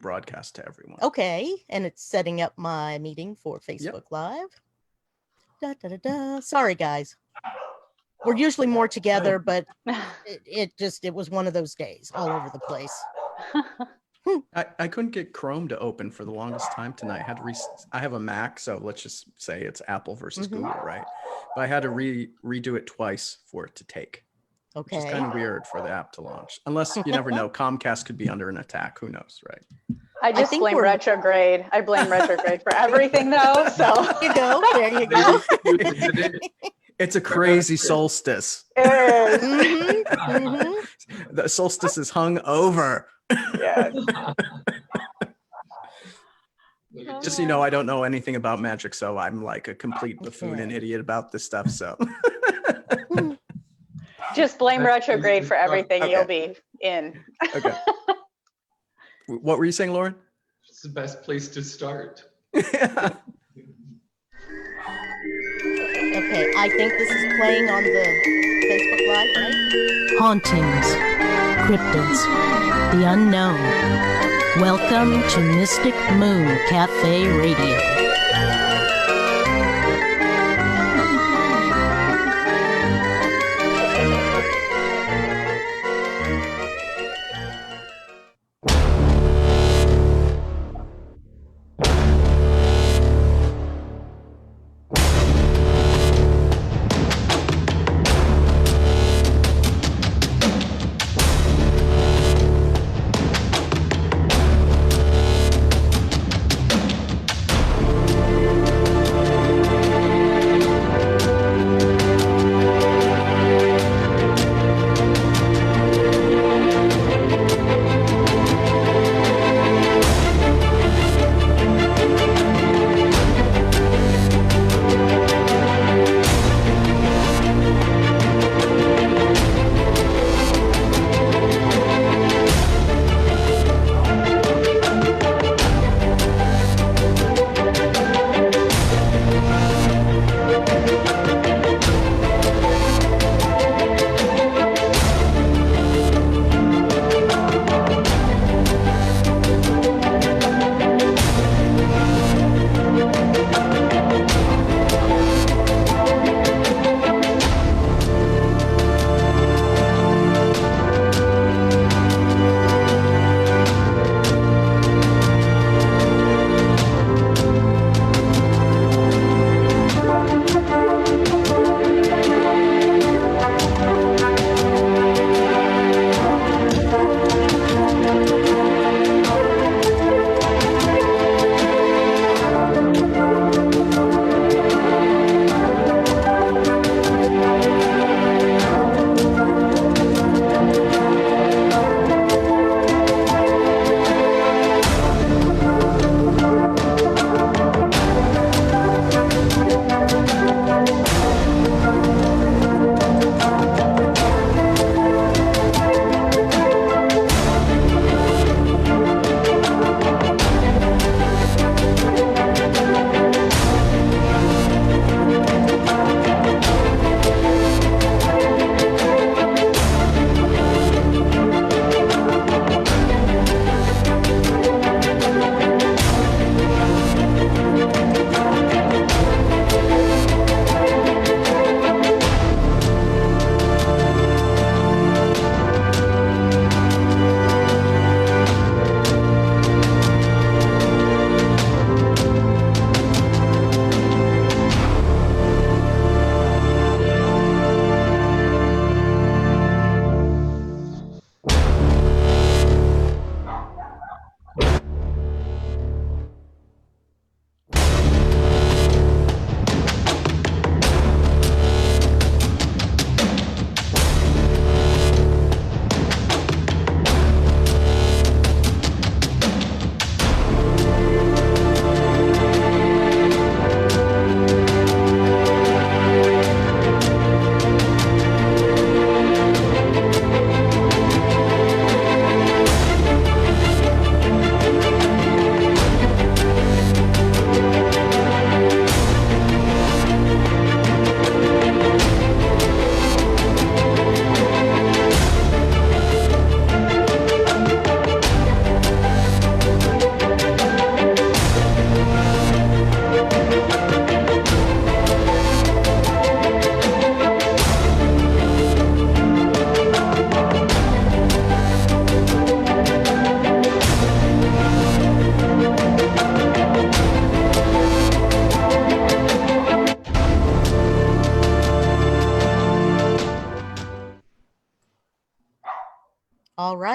broadcast to everyone. Okay, and it's setting up my meeting for Facebook Live. Sorry, guys. We're usually more together, but it was one of those days all over the place. I couldn't get Chrome to open for the longest time tonight. I have a Mac, so let's just say it's Apple versus Google, right? But I had to redo it twice for it to take. Okay. Which is kind of weird for the app to launch. Unless, you never know, Comcast could be under an attack. Who knows, right? I just blame retrograde. I blame retrograde for everything, though. So there you go. It's a crazy solstice. It is. The solstice is hung over. Yes. Just so you know, I don't know anything about magic, so I'm like a complete buffoon and idiot about this stuff. So just blame retrograde for everything. Okay. You'll be in. Okay. What were you saying, Lawren? It's the best place to start. Okay, I think this is playing on the Facebook Live, right? Hauntings, cryptids, the unknown. Welcome to Mystic Moon Cafe Radio.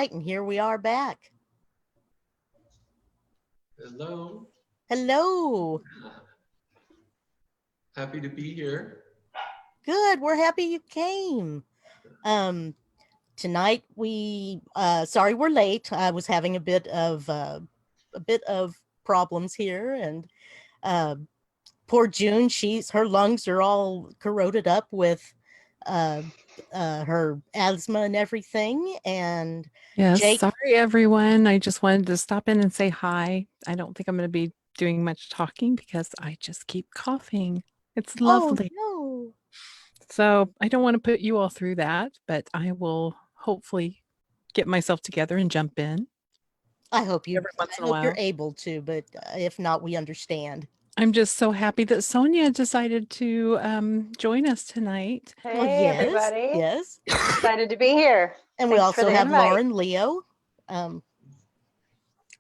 right, and here we are back. Hello. Hello. Happy to be here. Good. We're happy you came. Tonight we sorry we're late. I was having a bit of problems here, and poor June, her lungs are all corroded up with her asthma and everything. And Yes, Jake, sorry everyone. I just wanted to stop in and say hi. I don't think I'm going to be doing much talking because I just keep coughing. It's lovely. Oh, no. So I don't want to put you all through that, but I will hopefully get myself together and jump in. I hope Every once in a you're while. able to, but if not, we understand. I'm just so happy that Sonia decided to join us tonight. Hey, Well, yes, everybody. yes. Excited to be here. And we Thanks for also the have invite. Lawren Leo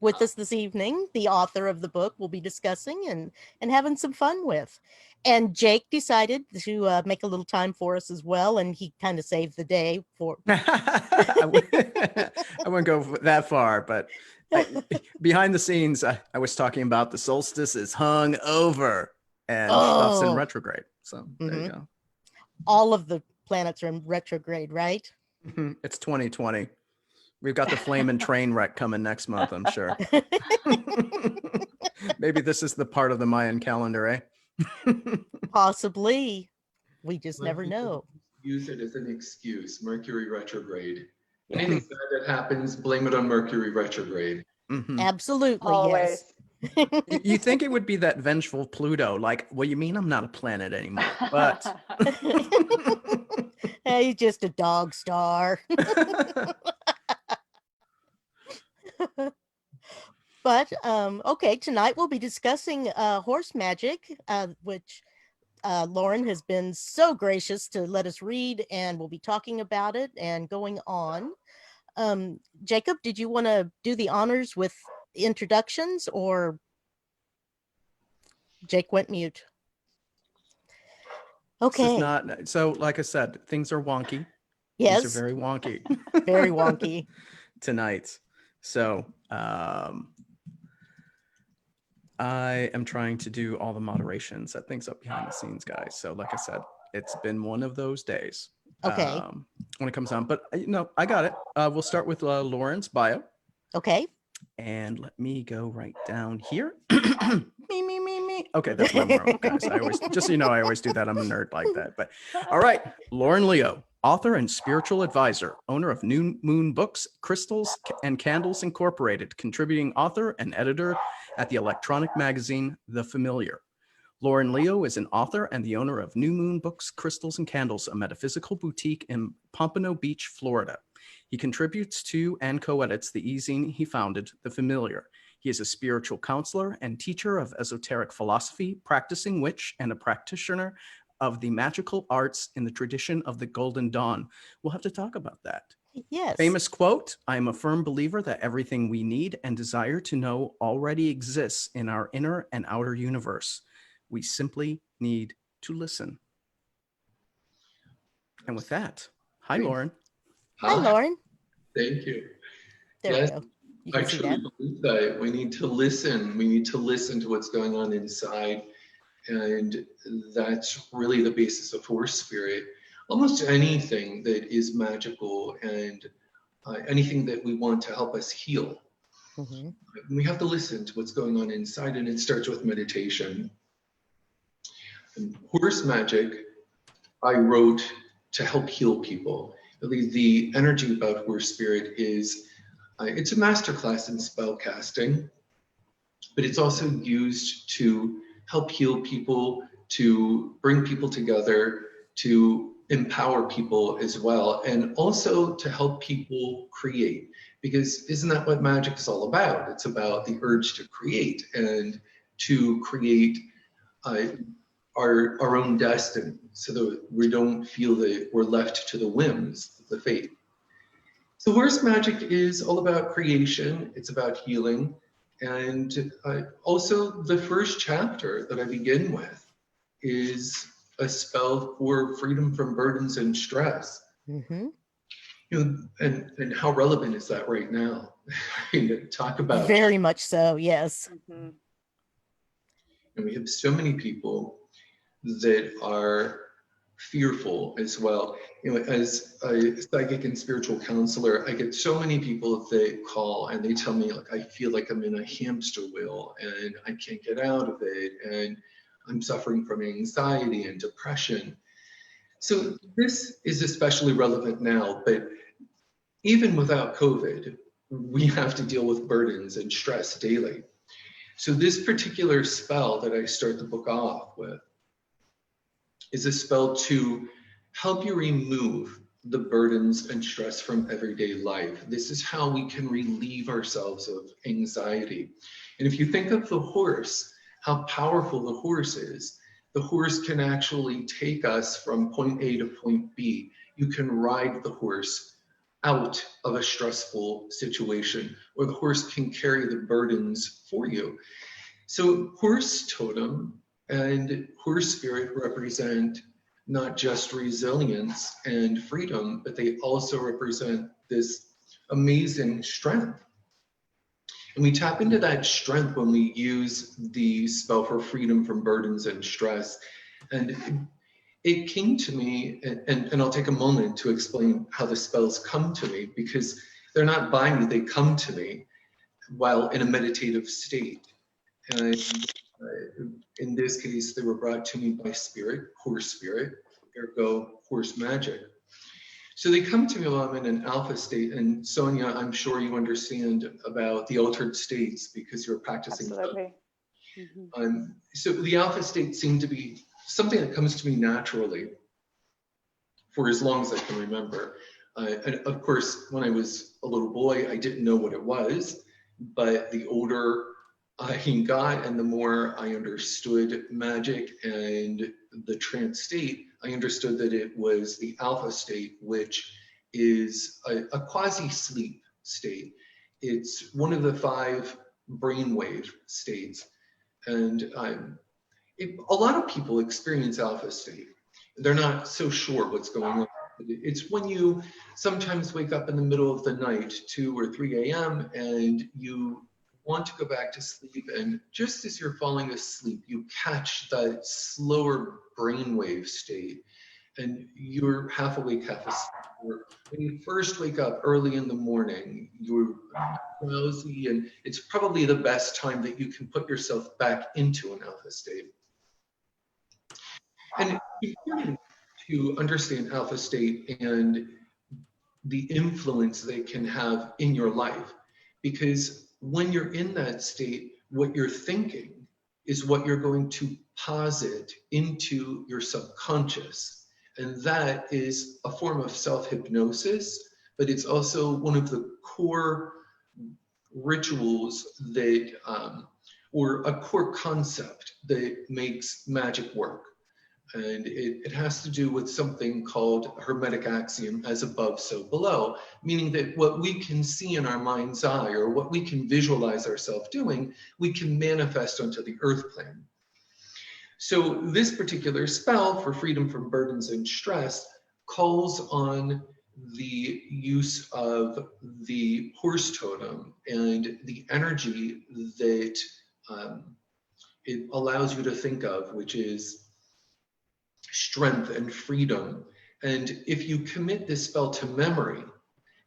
with us this evening. The author of the book we'll be discussing and having some fun with. And Jake decided to make a little time for us as well, and he kind of saved the day for. I wouldn't go that far, but behind the scenes, I was talking about the solstice is hung over and stuff's in retrograde. So there you go. All of the planets are in retrograde, right? It's 2020. We've got the flame and train wreck coming next month, I'm sure. Maybe this is the part of the Mayan calendar, eh? Possibly. We just Some never people know. Use it as an excuse. Mercury retrograde. Anything bad that happens, blame it on Mercury retrograde. Absolutely, Always. yes. You think it would be that vengeful Pluto, like, well, you mean I'm not a planet anymore, but Hey, he's just a dog star. But okay, tonight we'll be discussing Horse Magick, which Lawren has been so gracious to let us read, and we'll be talking about it and going on. Jacob, did you want to do the honors with introductions, or Jake went mute? Okay. This is not, so like I said, things are wonky. Yes. Things are very wonky. Very wonky. Tonight. So I am trying to do all the moderation, set things up behind the scenes, guys. So like I said, it's been one of those days. Okay. When it comes down, but I got it. We'll start with Lawren's bio. Okay. And let me go right down here. me. Okay, that's my world, guys. I always, just so you know, I always do that. I'm a nerd like that. But all right, Lawren Leo, author and spiritual advisor, owner of New Moon Books, Crystals and Candles Incorporated, contributing author and editor at the electronic magazine The Familiar. Lawren Leo is an author and the owner of New Moon Books, Crystals and Candles, a metaphysical boutique in Pompano Beach, Florida. He contributes to and co-edits the e-zine he founded, The Familiar. He is a spiritual counselor and teacher of esoteric philosophy, practicing witch, and a practitioner of the magical arts in the tradition of the Golden Dawn. We'll have to talk about that. Yes. Famous quote, I am a firm believer that everything we need and desire to know already exists in our inner and outer universe. We simply need to listen. And with that, hi, Lawren. Hi, Lawren. Thank you. There Yes, we go. You I can see truly that. believe that we need to listen. We need to listen to what's going on inside. And that's really the basis of horse spirit. Almost anything that is magical and anything that we want to help us heal. Mhm. We have to listen to what's going on inside, and it starts with meditation. And Horse Magick, I wrote to help heal people. The energy about horse spirit is, it's a masterclass in spell casting, but it's also used to help heal people, to bring people together, to empower people as well, and also to help people create. Because isn't that what magic is all about? It's about the urge to create and to create our own destiny, so that we don't feel that we're left to the whims of the fate. So Horse Magick is all about creation. It's about healing. And also the first chapter that I begin with is a spell for freedom from burdens and stress. Mm-hmm. and how relevant is that right now? Talk about, Very much so, yes. Mhm. and we have so many people that are fearful as well. As a psychic and spiritual counselor, I get so many people that call and they tell me, like, I feel like I'm in a hamster wheel and I can't get out of it, and I'm suffering from anxiety and depression. So this is especially relevant now, but even without COVID, we have to deal with burdens and stress daily. So this particular spell that I start the book off with is a spell to help you remove the burdens and stress from everyday life. This is how we can relieve ourselves of anxiety. And if you think of the horse, how powerful the horse is, the horse can actually take us from point A to point B. You can ride the horse out of a stressful situation, or the horse can carry the burdens for you. So horse totem and horse spirit represent not just resilience and freedom, but they also represent this amazing strength. And we tap into that strength when we use the spell for freedom from burdens and stress. And it came to me, and I'll take a moment to explain how the spells come to me, because they're not by me, they come to me while in a meditative state. And in this case, they were brought to me by spirit, ergo Horse Magick. So they come to me while I'm in an alpha state. And Sonia, I'm sure you understand about the altered states because you're practicing. Absolutely. Mm-hmm. So the alpha state seemed to be something that comes to me naturally for as long as I can remember. And of course, when I was a little boy, I didn't know what it was, but the older I got and the more I understood magic and the trance state, I understood that it was the alpha state, which is a quasi-sleep state. It's one of the 5 brainwave states. And a lot of people experience alpha state. They're not so sure what's going on. It's when you sometimes wake up in the middle of the night, 2 or 3 a.m., and you want to go back to sleep, and just as you're falling asleep, you catch that slower brainwave state, and you're half awake, half asleep. Or when you first wake up early in the morning, you're drowsy, and it's probably the best time that you can put yourself back into an alpha state. And it's important to understand alpha state and the influence they can have in your life, because when you're in that state, what you're thinking is what you're going to posit into your subconscious. And that is a form of self-hypnosis, but it's also one of the core rituals that, or a core concept that makes magic work. And it has to do with something called hermetic axiom, as above, so below, meaning that what we can see in our mind's eye or what we can visualize ourselves doing, we can manifest onto the earth plane. So this particular spell for freedom from burdens and stress calls on the use of the horse totem and the energy that it allows you to think of, which is strength and freedom. And if you commit this spell to memory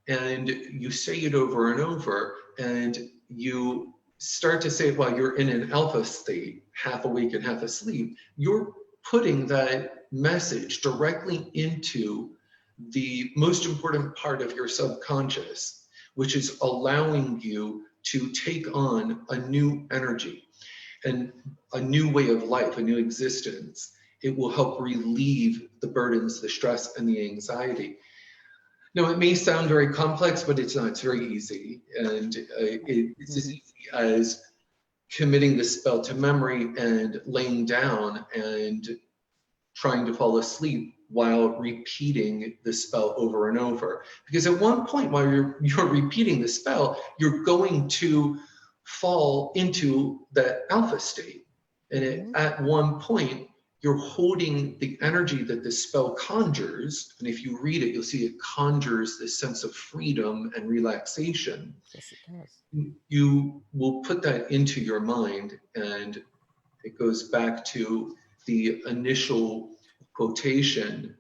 and you say it over and over, and you start to say it while you're in an alpha state, half awake and half asleep, you're putting that message directly into the most important part of your subconscious, which is allowing you to take on a new energy and a new way of life, a new existence. It will help relieve the burdens, the stress, and the anxiety. Now, it may sound very complex, but it's not. It's very easy. And it's as easy as committing the spell to memory and laying down and trying to fall asleep while repeating the spell over and over. Because at one point while you're repeating the spell, you're going to fall into that alpha state. And at one point, you're holding the energy that the spell conjures. And if you read it, you'll see it conjures this sense of freedom and relaxation. Yes, it does. You will put that into your mind, and it goes back to the initial quotation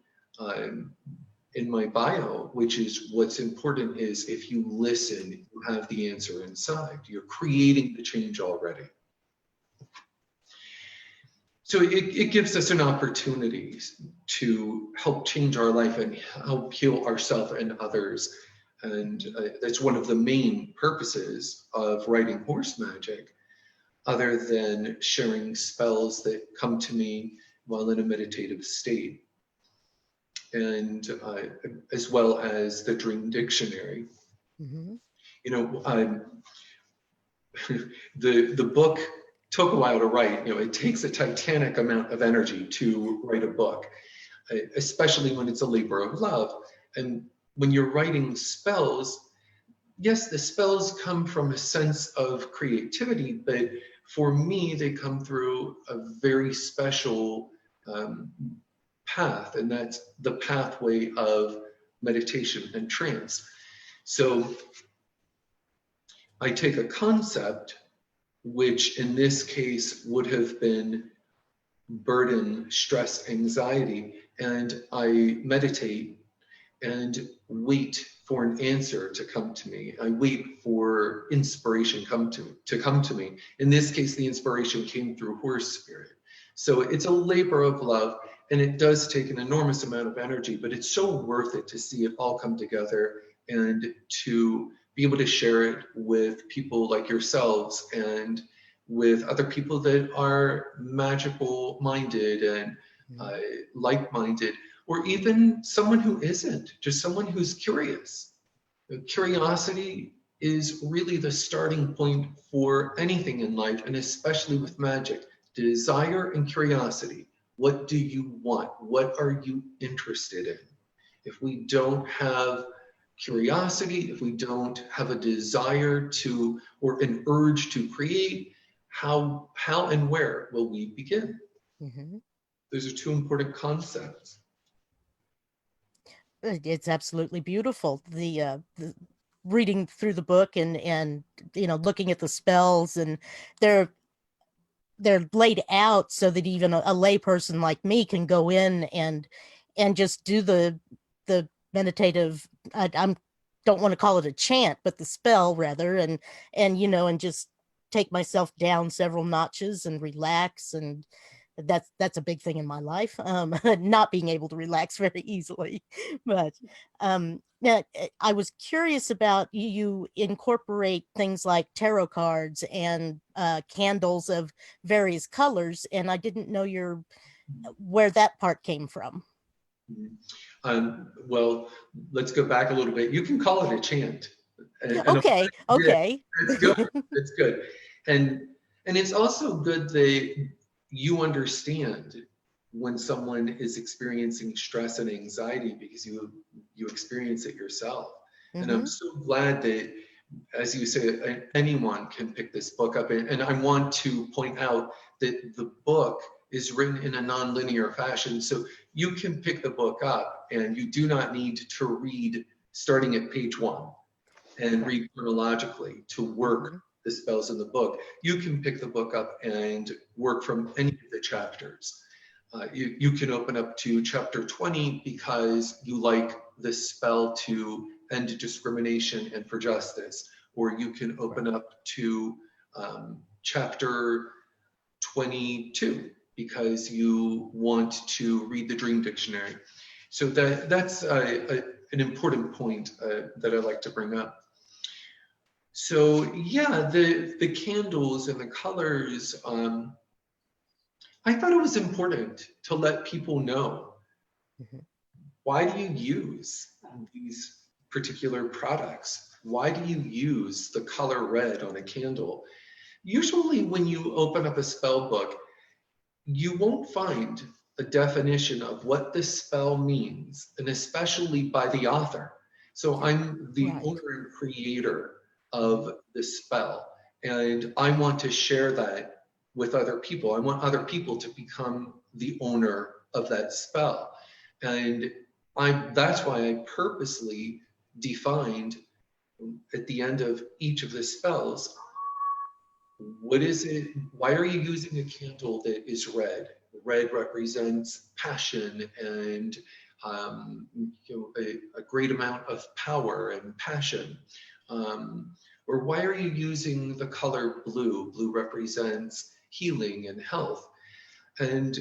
in my bio, which is what's important is if you listen, you have the answer inside. You're creating the change already. So it gives us an opportunity to help change our life and help heal ourselves and others. And that's one of the main purposes of writing Horse Magick, other than sharing spells that come to me while in a meditative state. And as well as the Dream Dictionary. Mm-hmm. You know, the book took a while to write. You know, it takes a titanic amount of energy to write a book, especially when it's a labor of love. And when you're writing spells, yes, the spells come from a sense of creativity, but for me, they come through a very special path, and that's the pathway of meditation and trance. So I take a concept, which in this case would have been burden, stress, anxiety, and I meditate and wait for an answer to come to me. I wait for inspiration to come to me. In this case, the inspiration came through horse spirit. So it's a labor of love, and it does take an enormous amount of energy, but it's so worth it to see it all come together and to be able to share it with people like yourselves and with other people that are magical minded and like-minded, or even someone who isn't, just someone who's curious. Curiosity is really the starting point for anything in life, and especially with magic. Desire and curiosity. What do you want? What are you interested in? If we don't have curiosity, if we don't have a desire to, or an urge to create, how and where will we begin? Mm-hmm. Those are two important concepts. It's absolutely beautiful. The reading through the book and you know, looking at the spells, and they're laid out so that even a lay person like me can go in and just do the meditative, don't want to call it a chant, but the spell rather, and you know, and just take myself down several notches and relax. And that's a big thing in my life, not being able to relax very easily. But now I was curious about you incorporate things like tarot cards and candles of various colors, and I didn't know where that part came from. Well, let's go back a little bit. You can call it a chant. Okay. It's good. It's good. And it's also good that you understand when someone is experiencing stress and anxiety, because you experience it yourself. Mm-hmm. And I'm so glad that, as you say, anyone can pick this book up. And I want to point out that the book is written in a non-linear fashion. So you can pick the book up and you do not need to read starting at page 1 and read chronologically to work the spells in the book. You can pick the book up and work from any of the chapters. You can open up to chapter 20 because you like the spell to end discrimination and for justice, or you can open up to chapter 22 because you want to read the Dream Dictionary. So that's an important point that I like to bring up. So yeah, the candles and the colors, I thought it was important to let people know, why do you use these particular products? Why do you use the color red on a candle? Usually when you open up a spell book, you won't find a definition of what this spell means, and especially by the author. So I'm the owner and creator of the spell, and I want to share that with other people. I want other people to become the owner of that spell. And that's why I purposely defined at the end of each of the spells, what is it? Why are you using a candle that is red? Red represents passion and a great amount of power and passion. Or why are you using the color blue? Blue represents healing and health. And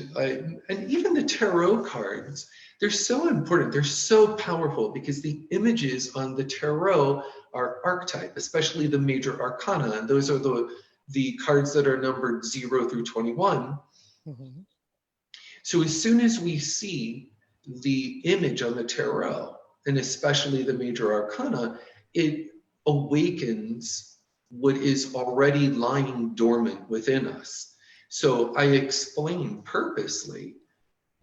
even the tarot cards, they're so important. They're so powerful because the images on the tarot are archetype, especially the major arcana. And those are the cards that are numbered 0 through 21. Mm-hmm. So as soon as we see the image on the tarot, and especially the major arcana, it awakens what is already lying dormant within us. So I explain purposely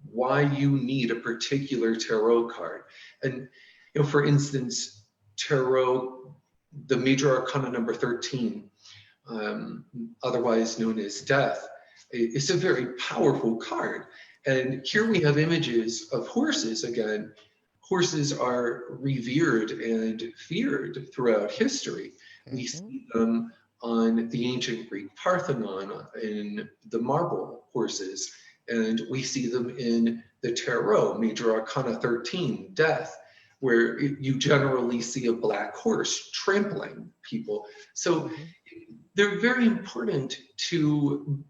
why you need a particular tarot card. And for instance, tarot, the major arcana number 13, otherwise known as death, is a very powerful card. And here we have images of horses again. Horses are revered and feared throughout history. We see them on the ancient Greek Parthenon, in the marble horses, and we see them in the tarot, major arcana 13, death, where you generally see a black horse trampling people. So they're very important to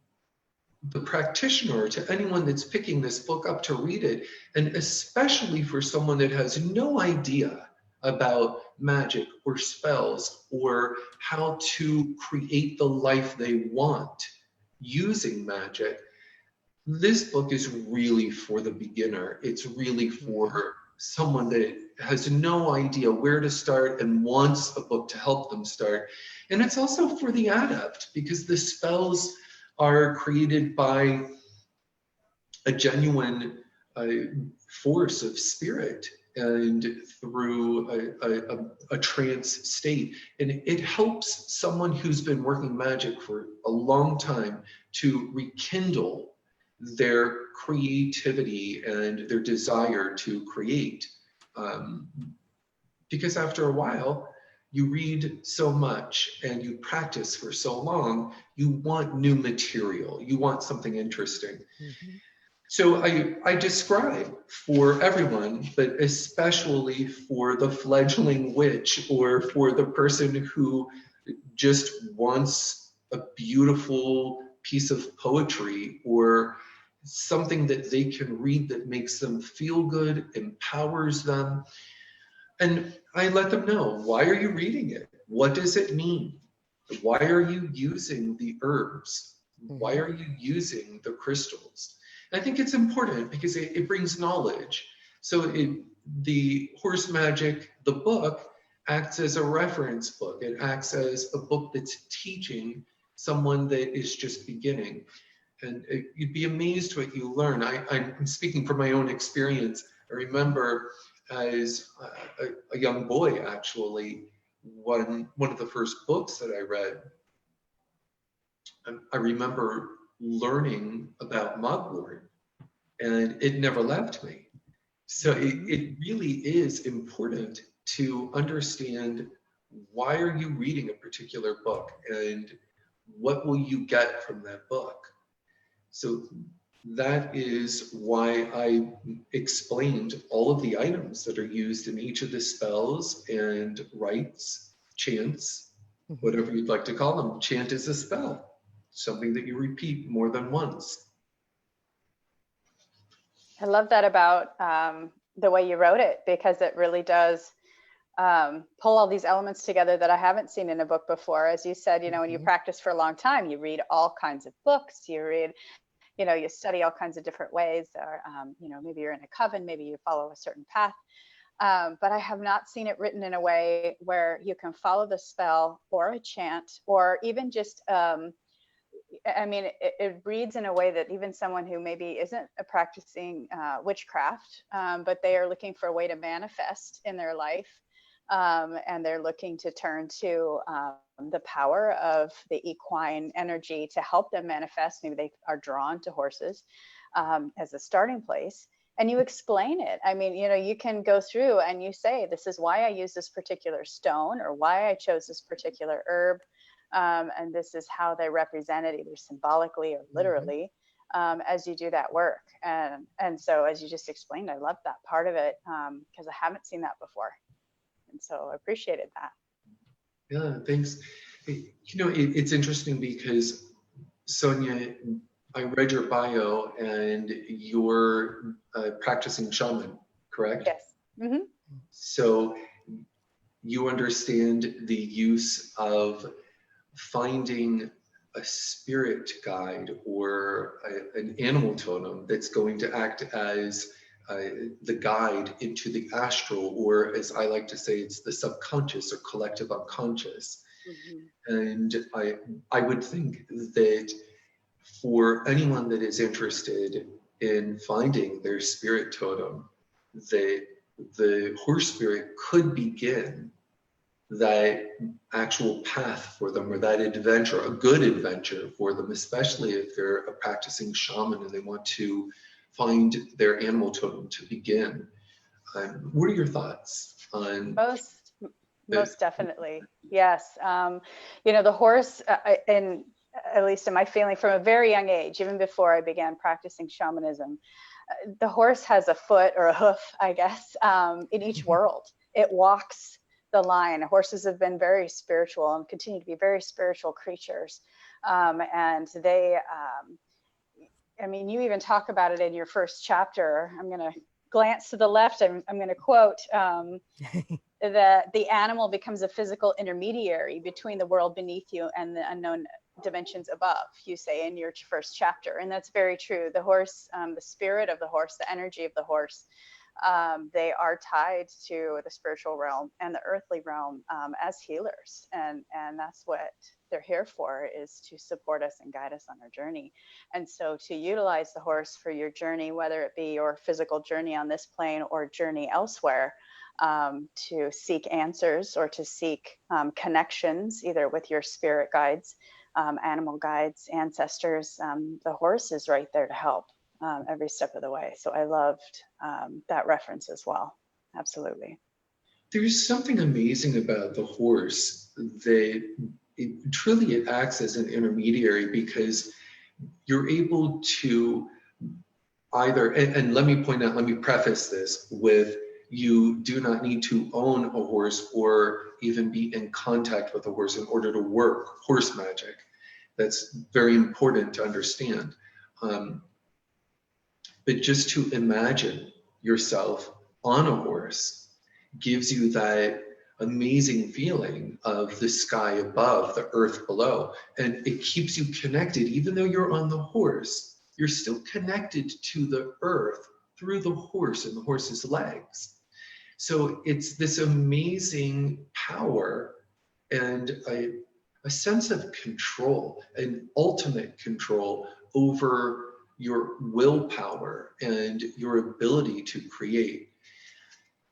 the practitioner, to anyone that's picking this book up to read it, and especially for someone that has no idea about magic or spells or how to create the life they want using magic. This book is really for the beginner. It's really for someone that has no idea where to start and wants a book to help them start. And it's also for the adept, because the spells are created by a genuine force of spirit and through a trance state. And it helps someone who's been working magic for a long time to rekindle their creativity and their desire to create. Because after a while, you read so much and you practice for so long, you want new material, you want something interesting. So I describe for everyone, but especially for the fledgling witch or for the person who just wants a beautiful piece of poetry or something that they can read that makes them feel good, empowers them. And I let them know, why are you reading it? What does it mean? Why are you using the herbs? Why are you using the crystals? And I think it's important because it brings knowledge. So the Horse Magick, the book, acts as a reference book. It acts as a book that's teaching someone that is just beginning. And you'd be amazed what you learn. I'm speaking from my own experience. I remember as a young boy, actually, one of the first books that I read, I remember learning about mugwort, and it never left me. So it really is important to understand, why are you reading a particular book and what will you get from that book? So that is why I explained all of the items that are used in each of the spells and rites, chants, whatever you'd like to call them. Chant is a spell, something that you repeat more than once. I love that about the way you wrote it, because it really does pull all these elements together that I haven't seen in a book before. As you said, when you practice for a long time, you read all kinds of books, you read, you study all kinds of different ways, or, maybe you're in a coven, maybe you follow a certain path. But I have not seen it written in a way where you can follow the spell or a chant, or even just, it reads in a way that even someone who maybe isn't practicing witchcraft, but they are looking for a way to manifest in their life, and they're looking to turn to the power of the equine energy to help them manifest. Maybe they are drawn to horses as a starting place. And you explain it. I mean, you can go through and you say, this is why I use this particular stone, or why I chose this particular herb. And this is how they represent it, either symbolically or literally, as you do that work. And so, as you just explained, I love that part of it, because I haven't seen that before. And so I appreciated that. Yeah, thanks. It's interesting because, Sonia, I read your bio and you're a practicing shaman, correct? Yes. Mm-hmm. So you understand the use of finding a spirit guide or an animal totem that's going to act as the guide into the astral, or as I like to say, it's the subconscious or collective unconscious. Mm-hmm. And I would think that for anyone that is interested in finding their spirit totem, that the horse spirit could begin that actual path for them, or that adventure, a good adventure for them, especially if they're a practicing shaman and they want to find their animal totem to begin. What are your thoughts on? Most definitely, yes. The horse, and at least in my feeling, from a very young age, even before I began practicing shamanism, the horse has a foot or a hoof, I guess, in each world. It walks the line. Horses have been very spiritual and continue to be very spiritual creatures. And they, you even talk about it in your first chapter. I'm going to glance to the left. I'm going to quote that the animal becomes a physical intermediary between the world beneath you and the unknown dimensions above, you say in your first chapter. And that's very true. The horse, the spirit of the horse, the energy of the horse, they are tied to the spiritual realm and the earthly realm as healers. And that's what they're here for, is to support us and guide us on our journey. And so to utilize the horse for your journey, whether it be your physical journey on this plane or journey elsewhere, to seek answers or to seek connections, either with your spirit guides, animal guides, ancestors, the horse is right there to help every step of the way. So I loved that reference as well. Absolutely. There's something amazing about the horse that it acts as an intermediary, because you're able to either, and let me point out, let me preface this with, you do not need to own a horse or even be in contact with a horse in order to work horse magic. That's very important to understand. But just to imagine yourself on a horse gives you that amazing feeling of the sky above, the earth below. And it keeps you connected. Even though you're on the horse, you're still connected to the earth through the horse and the horse's legs. So it's this amazing power and a sense of control, an ultimate control over your willpower and your ability to create.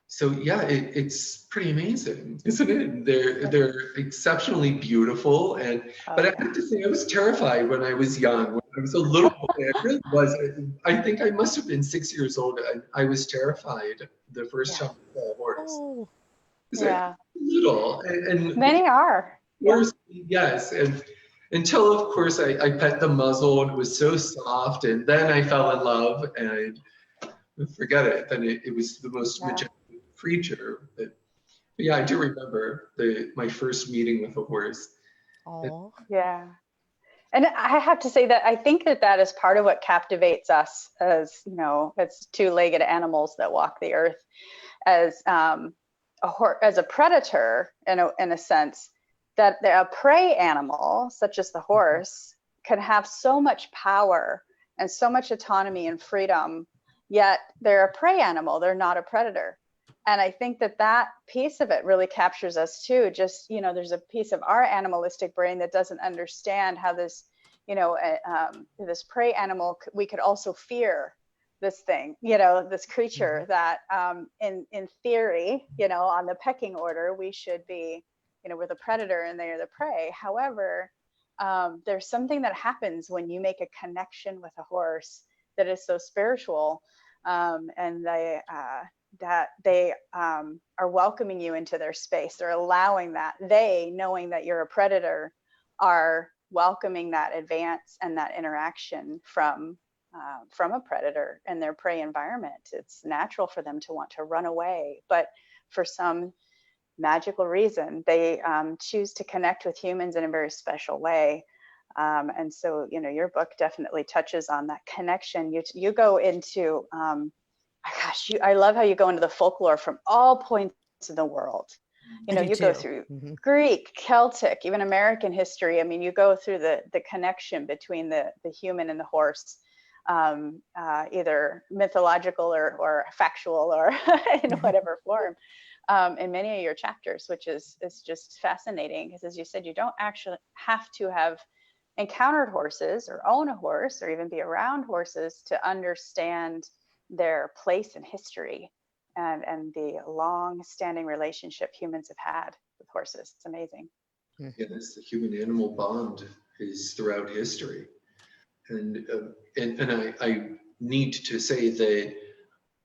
So yeah, it's pretty amazing, isn't it? They're exceptionally beautiful, but I have to say, I was terrified when I was young. When I was a little boy, I really was. I think I must have been 6 years old. I was terrified the first time I saw a horse. Oh. Yeah. Little, and many are. Horse, yes, and until of course I pet the muzzle and it was so soft, and then I fell in love, and forget it. Then it was the most majestic creature. But yeah, I do remember my first meeting with a horse. Oh. Yeah. And I have to say that I think that is part of what captivates us as, as two-legged animals that walk the earth, as a predator in a sense, that a prey animal such as the horse can have so much power and so much autonomy and freedom, yet they're a prey animal, they're not a predator. And I think that piece of it really captures us too. Just, there's a piece of our animalistic brain that doesn't understand how this, this prey animal we could also fear this thing, you know, this creature that in theory, you know, on the pecking order, we should be, you know, we're the predator and they are the prey. However, there's something that happens when you make a connection with a horse that is so spiritual, and they are welcoming you into their space. They're allowing that. They, knowing that you're a predator, are welcoming that advance and that interaction from a predator in their prey environment. It's natural for them to want to run away, but for some magical reason, they choose to connect with humans in a very special way. And so, you know, your book definitely touches on that connection. You go into, I love how you go into the folklore from all points of the world. You know, you go through Greek, Celtic, even American history. I mean, you go through the connection between the human and the horse, either mythological or factual or in whatever form, in many of your chapters, which is just fascinating, because as you said, you don't actually have to have encountered horses or own a horse or even be around horses to understand their place in history and the long-standing relationship humans have had with horses. It's amazing. Yes, the human-animal bond is throughout history. And I need to say that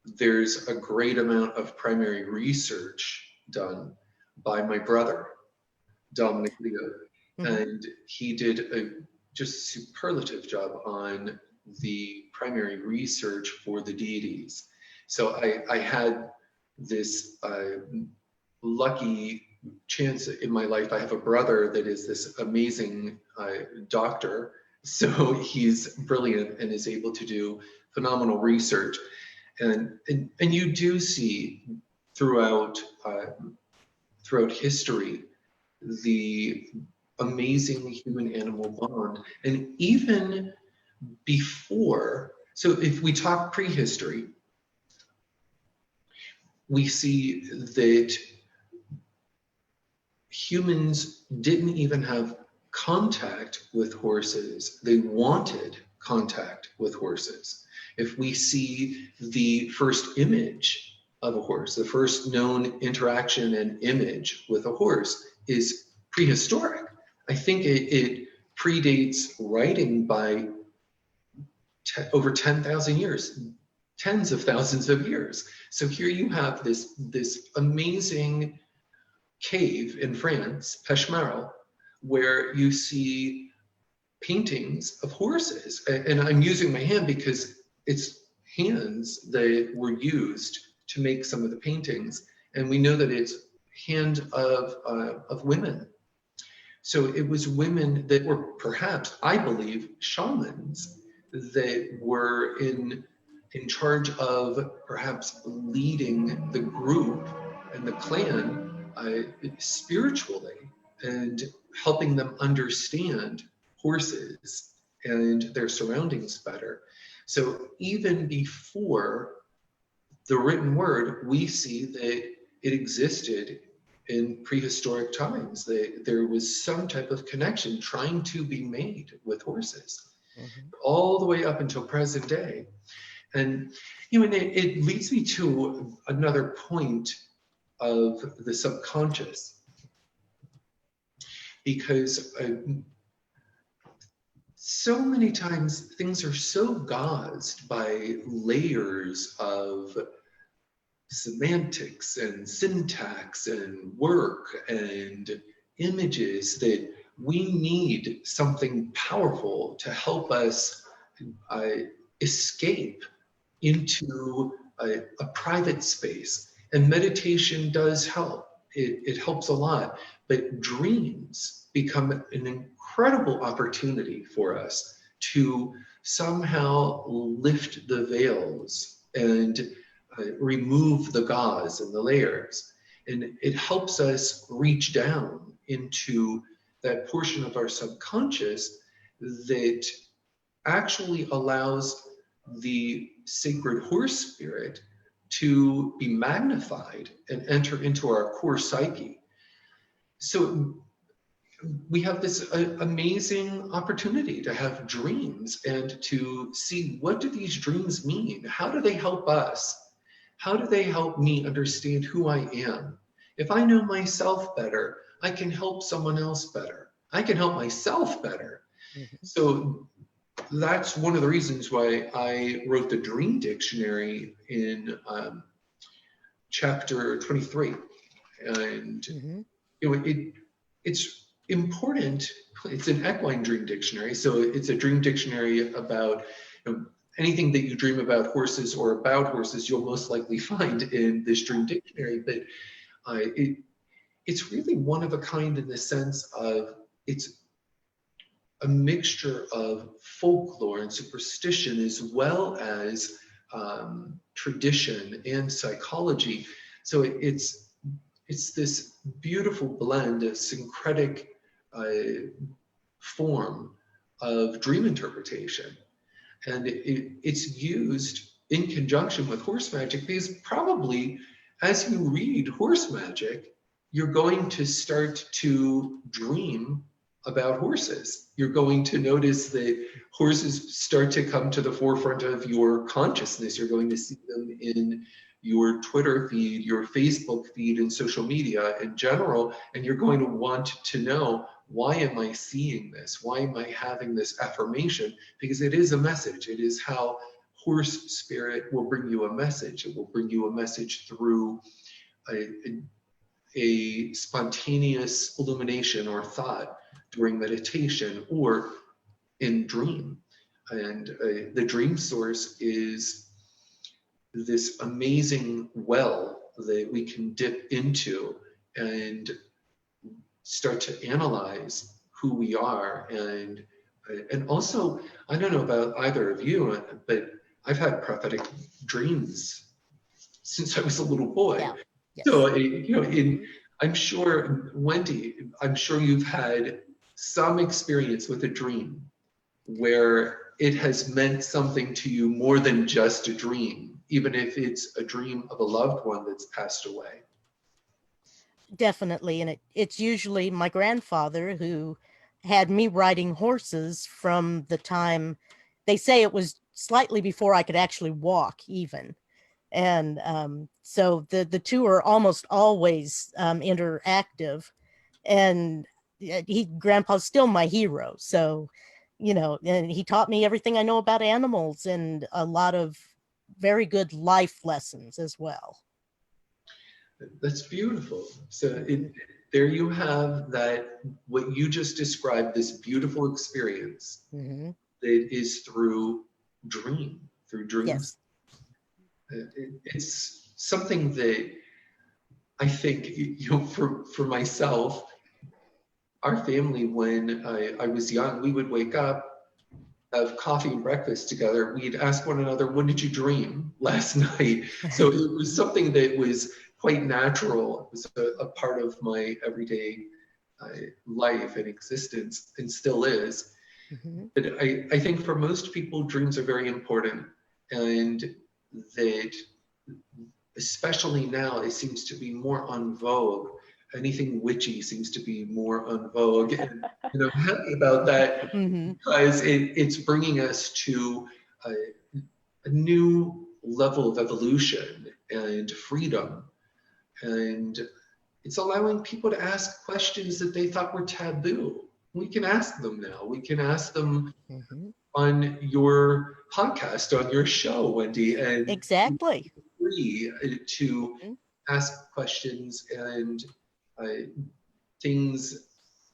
there's a great amount of primary research done by my brother, Lawren Leo, and he did a just superlative job on the primary research for the deities. So I had this lucky chance in my life. I have a brother that is this amazing doctor. So he's brilliant and is able to do phenomenal research. And you do see throughout history the amazing human-animal bond. And even before, so if we talk prehistory, we see that humans didn't even have contact with horses. They wanted contact with horses. If we see the first image of a horse, the first known interaction and image with a horse is prehistoric. I think it predates writing by over 10,000 years, tens of thousands of years. So here you have this amazing cave in France, Peshmerel, where you see paintings of horses. And I'm using my hand because it's hands that were used to make some of the paintings. And we know that it's hand of women. So it was women that were perhaps, I believe, shamans that were in charge of perhaps leading the group and the clan spiritually and helping them understand horses and their surroundings better. So even before the written word, we see that it existed in prehistoric times, that there was some type of connection trying to be made with horses, all the way up until present day. And it leads me to another point of the subconscious, because so many times things are so gauzed by layers of semantics and syntax and work and images that we need something powerful to help us escape into a private space. And meditation does help. It helps a lot. But dreams become an incredible opportunity for us to somehow lift the veils and remove the gauze and the layers. And it helps us reach down into that portion of our subconscious that actually allows the sacred horse spirit to be magnified and enter into our core psyche. So we have this amazing opportunity to have dreams and to see, what do these dreams mean? How do they help us? How do they help me understand who I am? If I know myself better, I can help someone else better. I can help myself better. So that's one of the reasons why I wrote the Dream Dictionary in chapter 23. And it's important. It's an equine dream dictionary, so it's a dream dictionary about anything that you dream about horses or about horses, you'll most likely find in this dream dictionary. But it's really one of a kind in the sense of it's a mixture of folklore and superstition, as well as tradition and psychology. So it's this beautiful blend, a syncretic form of dream interpretation. And it's used in conjunction with horse magic, because probably as you read horse magic, you're going to start to dream about horses. You're going to notice that horses start to come to the forefront of your consciousness. You're going to see them in your Twitter feed, your Facebook feed, and social media in general, and you're going to want to know, why am I seeing this? Why am I having this affirmation? Because it is a message. It is how horse spirit will bring you a message. It will bring you a message through a spontaneous illumination or thought during meditation or in dream. And the dream source is this amazing well that we can dip into and start to analyze who we are. And also, I don't know about either of you, but I've had prophetic dreams since I was a little boy. Yeah. Yes. So, I'm sure, Wendy, I'm sure you've had some experience with a dream where it has meant something to you more than just a dream, even if it's a dream of a loved one that's passed away. Definitely. And it's usually my grandfather who had me riding horses from the time, they say it was slightly before I could actually walk even. And so the two are almost always interactive. And grandpa's still my hero. So, and he taught me everything I know about animals and a lot of very good life lessons as well. That's beautiful. So there you have that, what you just described, this beautiful experience that is through dreams. Yes. It's something that I think, for myself, our family, when I was young, we would wake up, have coffee and breakfast together. We'd ask one another, what did you dream last night? So it was something that was quite natural. It was a part of my everyday life and existence, and still is. But I think for most people, dreams are very important, and that especially now, it seems to be more en vogue. Anything witchy seems to be more en vogue, and I'm happy about that because it's bringing us to a new level of evolution and freedom, and it's allowing people to ask questions that they thought were taboo. We can ask them now. We can ask them on your podcast, on your show, Wendy, and exactly free to ask questions and things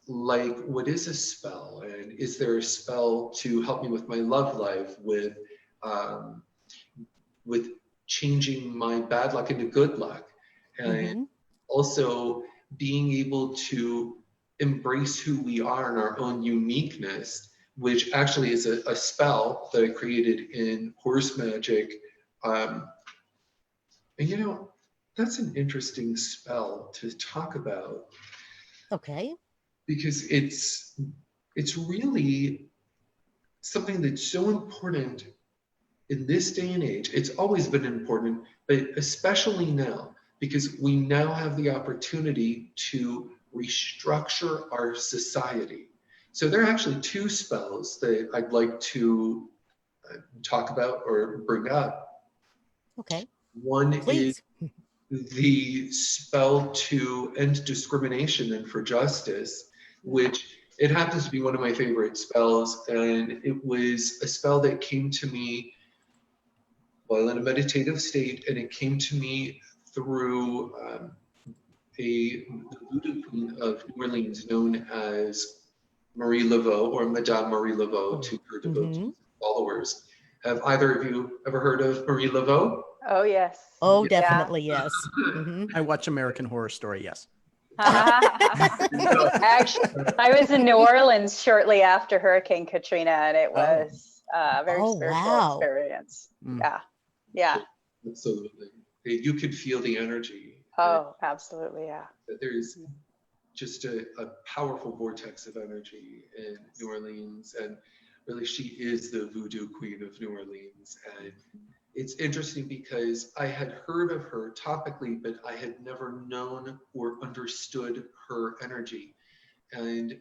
like, what is a spell, and is there a spell to help me with my love life, with changing my bad luck into good luck, and also being able to embrace who we are in our own uniqueness, which actually is a spell that I created in Horse Magick. And that's an interesting spell to talk about. Okay. Because it's really something that's so important in this day and age. It's always been important, but especially now, because we now have the opportunity to restructure our society. So there are actually two spells that I'd like to talk about or bring up. Okay. One Please. is the spell to end discrimination and for justice, which it happens to be one of my favorite spells. And it was a spell that came to me while in a meditative state, and it came to me through the voodoo queen of New Orleans known as Marie Laveau, or Madame Marie Laveau to her devotees followers. Have either of you ever heard of Marie Laveau? Oh, yes. Oh, Yeah. definitely, yes. I watch American Horror Story. Yes. Actually, I was in New Orleans shortly after Hurricane Katrina, and it was a very spiritual experience. Mm. Yeah. Yeah. Absolutely. You could feel the energy. Oh, absolutely. Yeah. There's just a powerful vortex of energy in New Orleans, and really she is the voodoo queen of New Orleans. And it's interesting because I had heard of her topically, but I had never known or understood her energy. And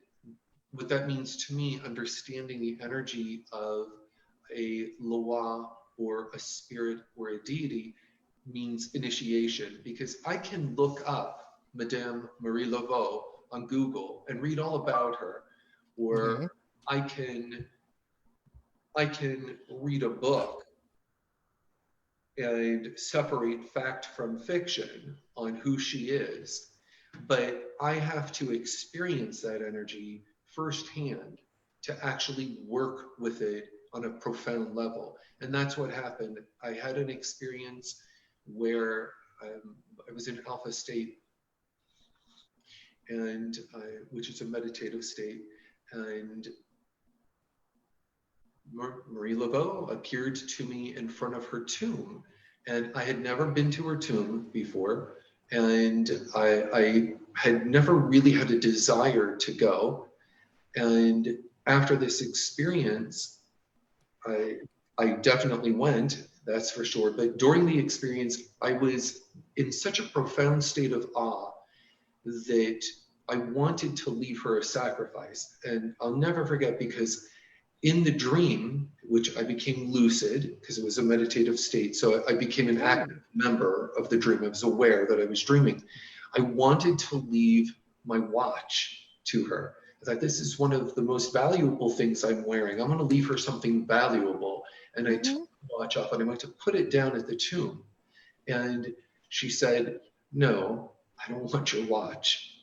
what that means to me, understanding the energy of a Laveau or a spirit or a deity, means initiation, because I can look up Madame Marie Laveau on Google and read all about her, or I can read a book and separate fact from fiction on who she is, but I have to experience that energy firsthand to actually work with it on a profound level. And that's what happened. I had an experience where I was in alpha state, and which is a meditative state, and Marie Laveau appeared to me in front of her tomb, and I had never been to her tomb before, and I had never really had a desire to go. And after this experience, I definitely went, that's for sure. But during the experience, I was in such a profound state of awe that I wanted to leave her a sacrifice. And I'll never forget, because in the dream, which I became lucid because it was a meditative state, so I became an active member of the dream. I was aware that I was dreaming. I wanted to leave my watch to her. I thought, this is one of the most valuable things I'm wearing. I'm going to leave her something valuable. And I took the watch off and I went to put it down at the tomb. And she said, no, I don't want your watch.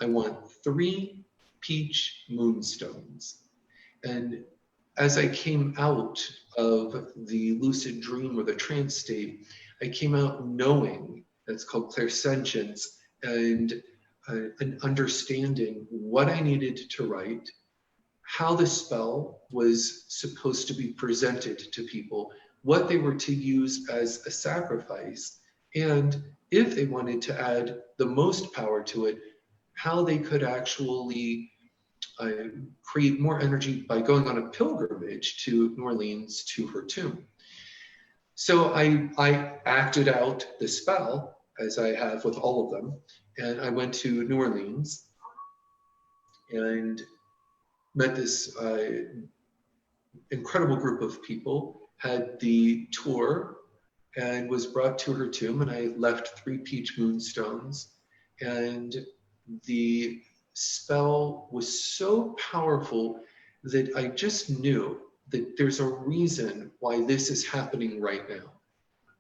I want 3 peach moonstones. And as I came out of the lucid dream or the trance state, I came out knowing, that's called clairsentience, and an understanding what I needed to write, how the spell was supposed to be presented to people, what they were to use as a sacrifice, and if they wanted to add the most power to it, how they could actually create more energy by going on a pilgrimage to New Orleans to her tomb. So I acted out the spell, as I have with all of them, and I went to New Orleans and met this incredible group of people, had the tour, and was brought to her tomb, and I left 3 peach moonstones, and the spell was so powerful that I just knew that there's a reason why this is happening right now.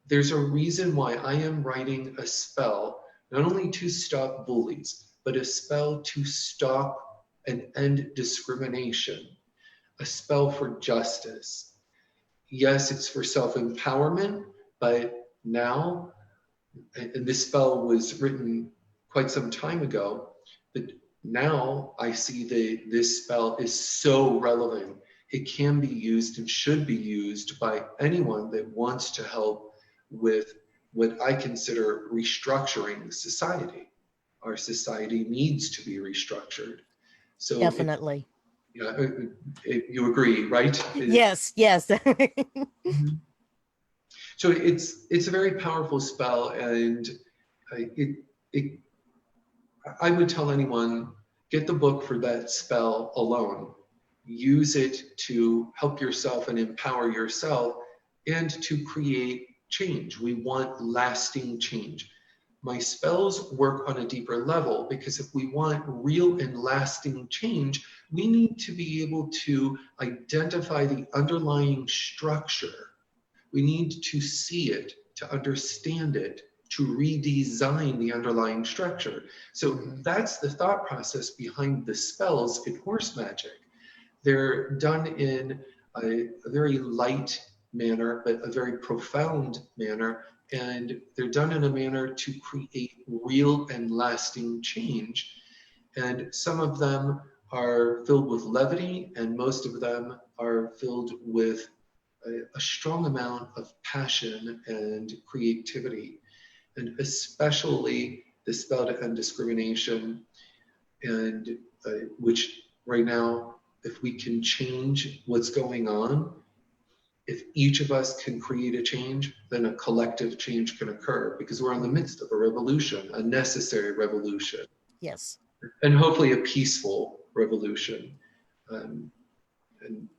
There's a reason why I am writing a spell, not only to stop bullies, but a spell to stop and end discrimination, a spell for justice. Yes, it's for self-empowerment, but now, and this spell was written quite some time ago, but now I see that this spell is so relevant. It can be used and should be used by anyone that wants to help with what I consider restructuring society. Our society needs to be restructured. So Definitely. You agree, right? Yes, yes. So it's a very powerful spell, and I would tell anyone, get the book for that spell alone. Use it to help yourself and empower yourself and to create change. We want lasting change. My spells work on a deeper level because if we want real and lasting change, we need to be able to identify the underlying structure. We need to see it, to understand it, to redesign the underlying structure. So that's the thought process behind the spells in Horse Magic. They're done in a very light manner, but a very profound manner. And they're done in a manner to create real and lasting change. And some of them are filled with levity, and most of them are filled with a strong amount of passion and creativity. And especially the spell to end discrimination, and which right now, if we can change what's going on, if each of us can create a change, then a collective change can occur, because we're in the midst of a revolution, a necessary revolution. Yes. And hopefully a peaceful revolution. And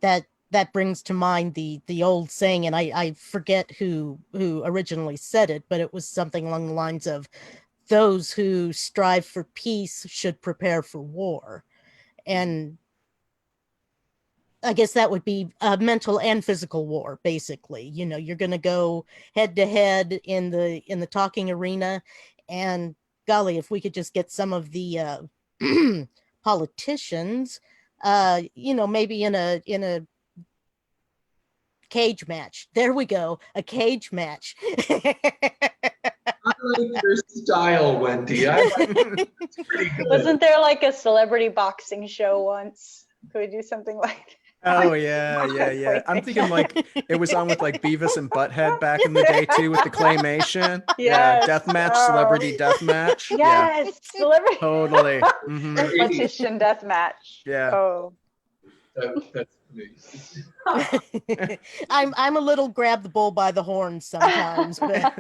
that brings to mind the old saying, and I forget who originally said it, but it was something along the lines of, those who strive for peace should prepare for war. And I guess that would be mental and physical war, basically. You know, you're going to go head to head in the talking arena, and golly, if we could just get some of the politicians, maybe in a cage match. There we go, a cage match. I like your style, Wendy. It's pretty good. Wasn't there like a celebrity boxing show once? Could we do something like that? Oh yeah. I'm thinking like it was on with like Beavis and Butthead back in the day too, with the claymation. Yeah, Yes. death match, Oh. Celebrity death match. Yes, celebrity. Yeah, totally. Mhm. Politician death match. Yeah. Oh. That's amazing. I'm a little grab the bull by the horns sometimes, but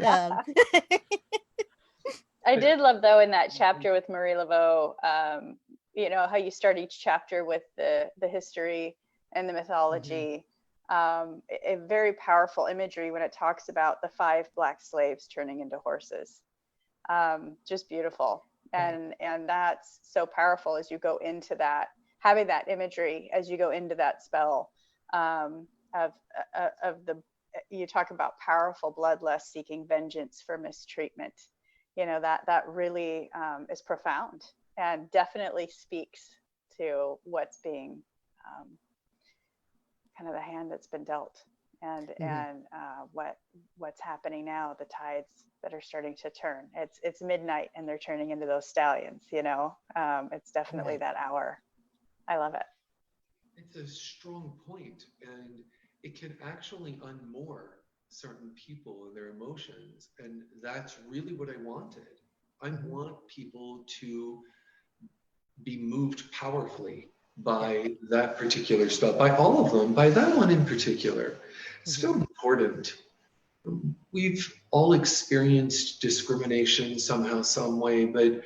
I did love, though, in that chapter with Marie Laveau, how you start each chapter with the history and the mythology. A very powerful imagery when it talks about the 5 black slaves turning into horses. Just beautiful. And that's so powerful as you go into that, having that imagery as you go into that spell you talk about powerful bloodlust seeking vengeance for mistreatment. That really is profound and definitely speaks to what's being kind of the hand that's been dealt, and what's happening now, the tides that are starting to turn. It's midnight and they're turning into those stallions. It's definitely that hour. I love it. It's a strong point, and it can actually unmoor certain people and their emotions. And that's really what I wanted. I want people to be moved powerfully by that particular spell, by all of them, by that one in particular. It's so important. We've all experienced discrimination somehow, some way, but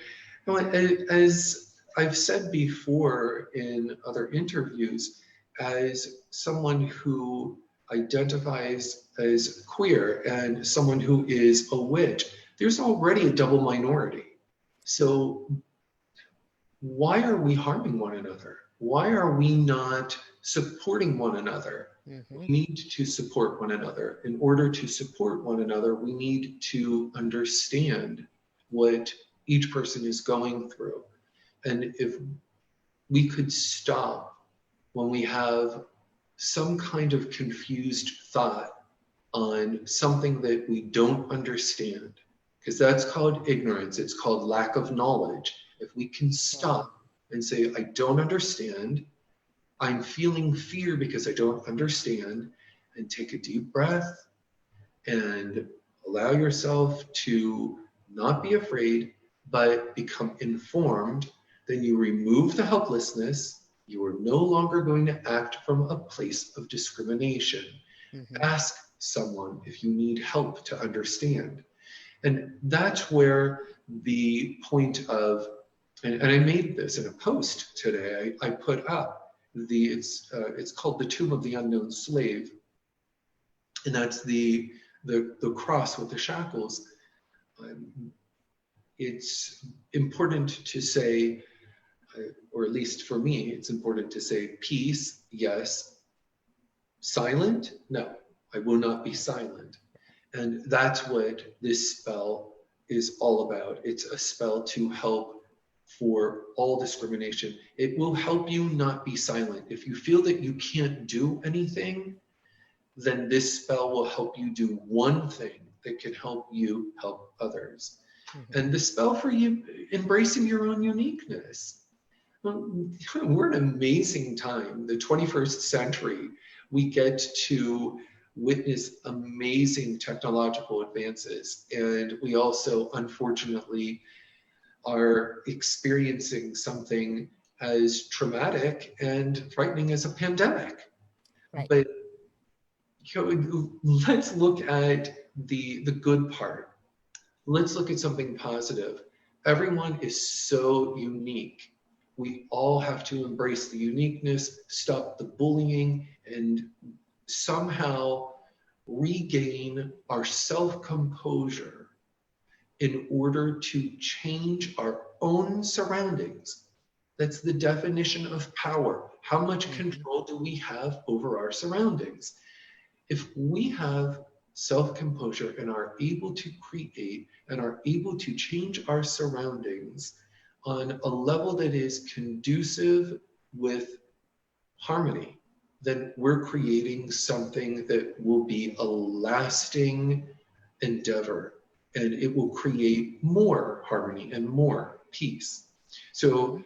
as I've said before in other interviews, as someone who identifies as queer and someone who is a witch, there's already a double minority. So why are we harming one another? Why are we not supporting one another? We need to support one another. In order to support one another, we need to understand what each person is going through. And if we could stop when we have some kind of confused thought on something that we don't understand, because that's called ignorance, it's called lack of knowledge. If we can stop and say, I don't understand, I'm feeling fear because I don't understand, and take a deep breath and allow yourself to not be afraid, but become informed, then you remove the helplessness. You are no longer going to act from a place of discrimination. Ask someone if you need help to understand. And that's where the point of and I made this in a post today. I put up it's called the Tomb of the Unknown Slave, and that's the cross with the shackles. It's important to say, or at least for me, it's important to say peace, yes. Silent? No, I will not be silent. And that's what this spell is all about. It's a spell to help for all discrimination. It will help you not be silent. If you feel that you can't do anything, then this spell will help you do one thing that can help you help others. Mm-hmm. And the spell for you, embracing your own uniqueness. We're in an amazing time, the 21st century. We get to witness amazing technological advances, and we also, unfortunately, are experiencing something as traumatic and frightening as a pandemic. Right. But let's look at the good part. Let's look at something positive. Everyone is so unique. We all have to embrace the uniqueness, stop the bullying, and somehow regain our self-composure in order to change our own surroundings. That's the definition of power. How much control do we have over our surroundings? If we have self-composure and are able to create and are able to change our surroundings on a level that is conducive with harmony, then we're creating something that will be a lasting endeavor, and it will create more harmony and more peace. So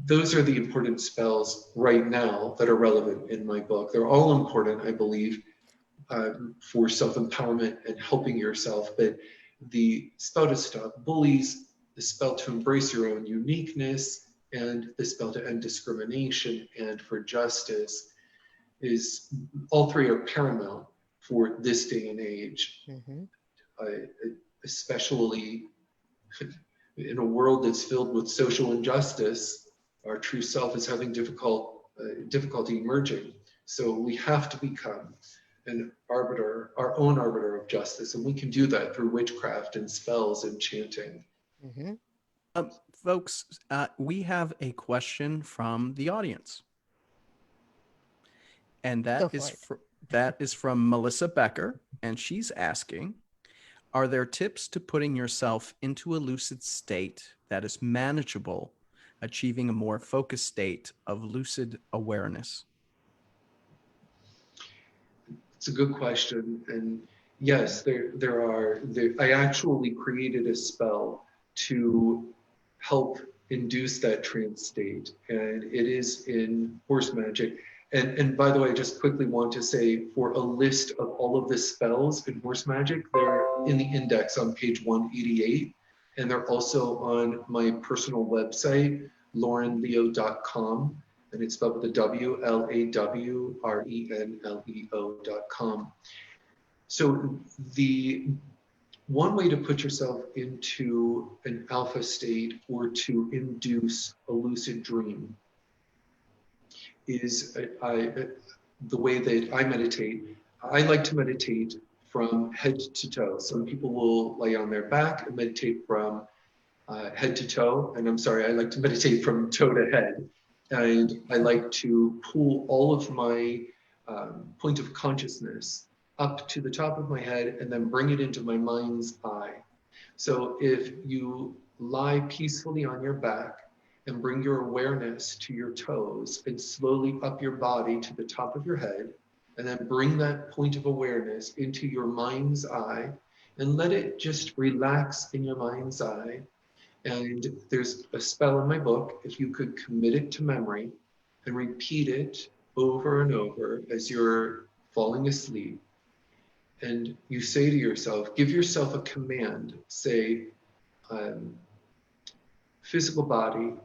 those are the important spells right now that are relevant in my book. They're all important, I believe, for self-empowerment and helping yourself, but the spell to stop bullies, the spell to embrace your own uniqueness, and the spell to end discrimination and for justice is, all three are paramount for this day and age. Mm-hmm. Especially in a world that's filled with social injustice, our true self is having difficulty emerging. So we have to become an arbiter, our own arbiter of justice, and we can do that through witchcraft and spells and chanting. Mm-hmm. Folks, we have a question from the audience, and that is from Melissa Becker, and she's asking, are there tips to putting yourself into a lucid state that is manageable, achieving a more focused state of lucid awareness? It's a good question, and yes, there are. I actually created a spell to help induce that trance state, and it is in Horse Magick. And by the way, I just quickly want to say, for a list of all of the spells in Horse Magick, they're in the index on page 188, and they're also on my personal website, LawrenLeo.com, and it's spelled with a W, LAWRENLEO.com. So the one way to put yourself into an alpha state or to induce a lucid dream is the way that I meditate. I like to meditate from head to toe. Some people will lay on their back and meditate from head to toe. And I'm sorry, I like to meditate from toe to head. And I like to pull all of my point of consciousness up to the top of my head and then bring it into my mind's eye. So if you lie peacefully on your back and bring your awareness to your toes and slowly up your body to the top of your head, and then bring that point of awareness into your mind's eye and let it just relax in your mind's eye. And there's a spell in my book, if you could commit it to memory and repeat it over and over as you're falling asleep. And you say to yourself, give yourself a command, say, physical body,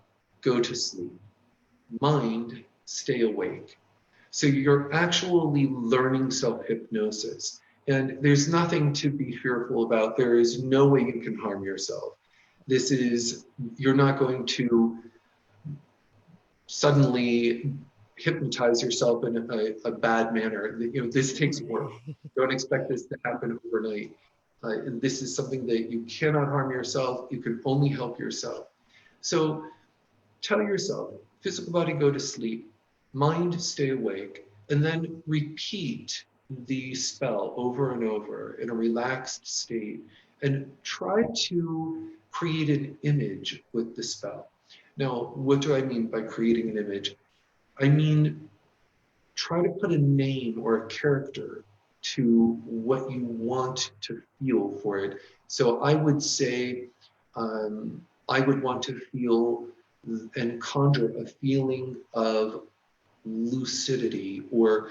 go to sleep. Mind, stay awake. So you're actually learning self-hypnosis. And there's nothing to be fearful about. There is no way you can harm yourself. You're not going to suddenly hypnotize yourself in a bad manner. This takes work. Don't expect this to happen overnight. This is something that you cannot harm yourself. You can only help yourself. So tell yourself, physical body, go to sleep, mind, stay awake, and then repeat the spell over and over in a relaxed state, and try to create an image with the spell. Now, what do I mean by creating an image? I mean, try to put a name or a character to what you want to feel for it. So I would say, I would want to feel and conjure a feeling of lucidity, or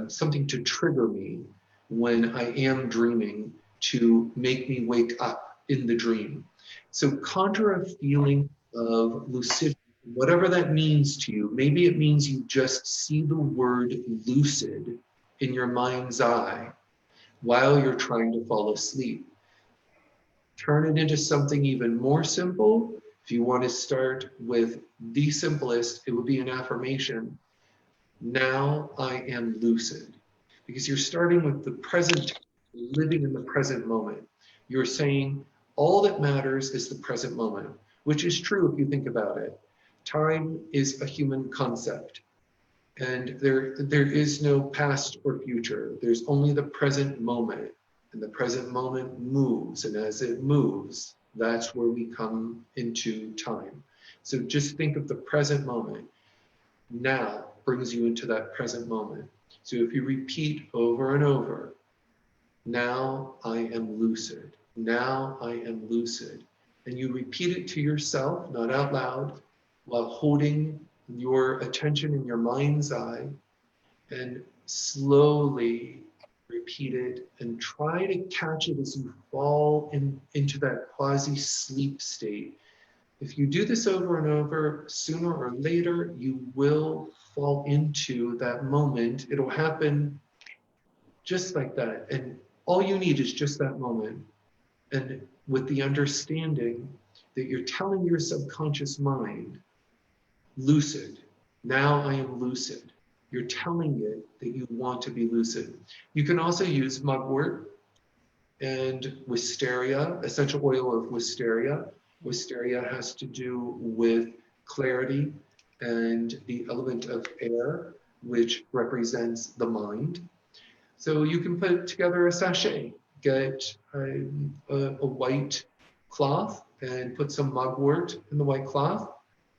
something to trigger me when I am dreaming, to make me wake up in the dream. So conjure a feeling of lucidity, whatever that means to you. Maybe it means you just see the word lucid in your mind's eye while you're trying to fall asleep. Turn it into something even more simple. If you want to start with the simplest, it would be an affirmation. Now I am lucid. Because you're starting with the present, living in the present moment. You're saying all that matters is the present moment, which is true if you think about it. Time is a human concept, and there is no past or future. There's only the present moment, and the present moment moves, and as it moves, that's where we come into time. So just think of the present moment. Now brings you into that present moment. So if you repeat over and over, now I am lucid, now I am lucid, and you repeat it to yourself, not out loud, while holding your attention in your mind's eye, and slowly repeat it and try to catch it as you fall into that quasi-sleep state. If you do this over and over, sooner or later, you will fall into that moment. It'll happen just like that. And all you need is just that moment. And with the understanding that you're telling your subconscious mind, lucid, now I am lucid. You're telling it that you want to be lucid. You can also use mugwort and wisteria, essential oil of wisteria. Wisteria has to do with clarity and the element of air, which represents the mind. So you can put together a sachet, get a white cloth and put some mugwort in the white cloth,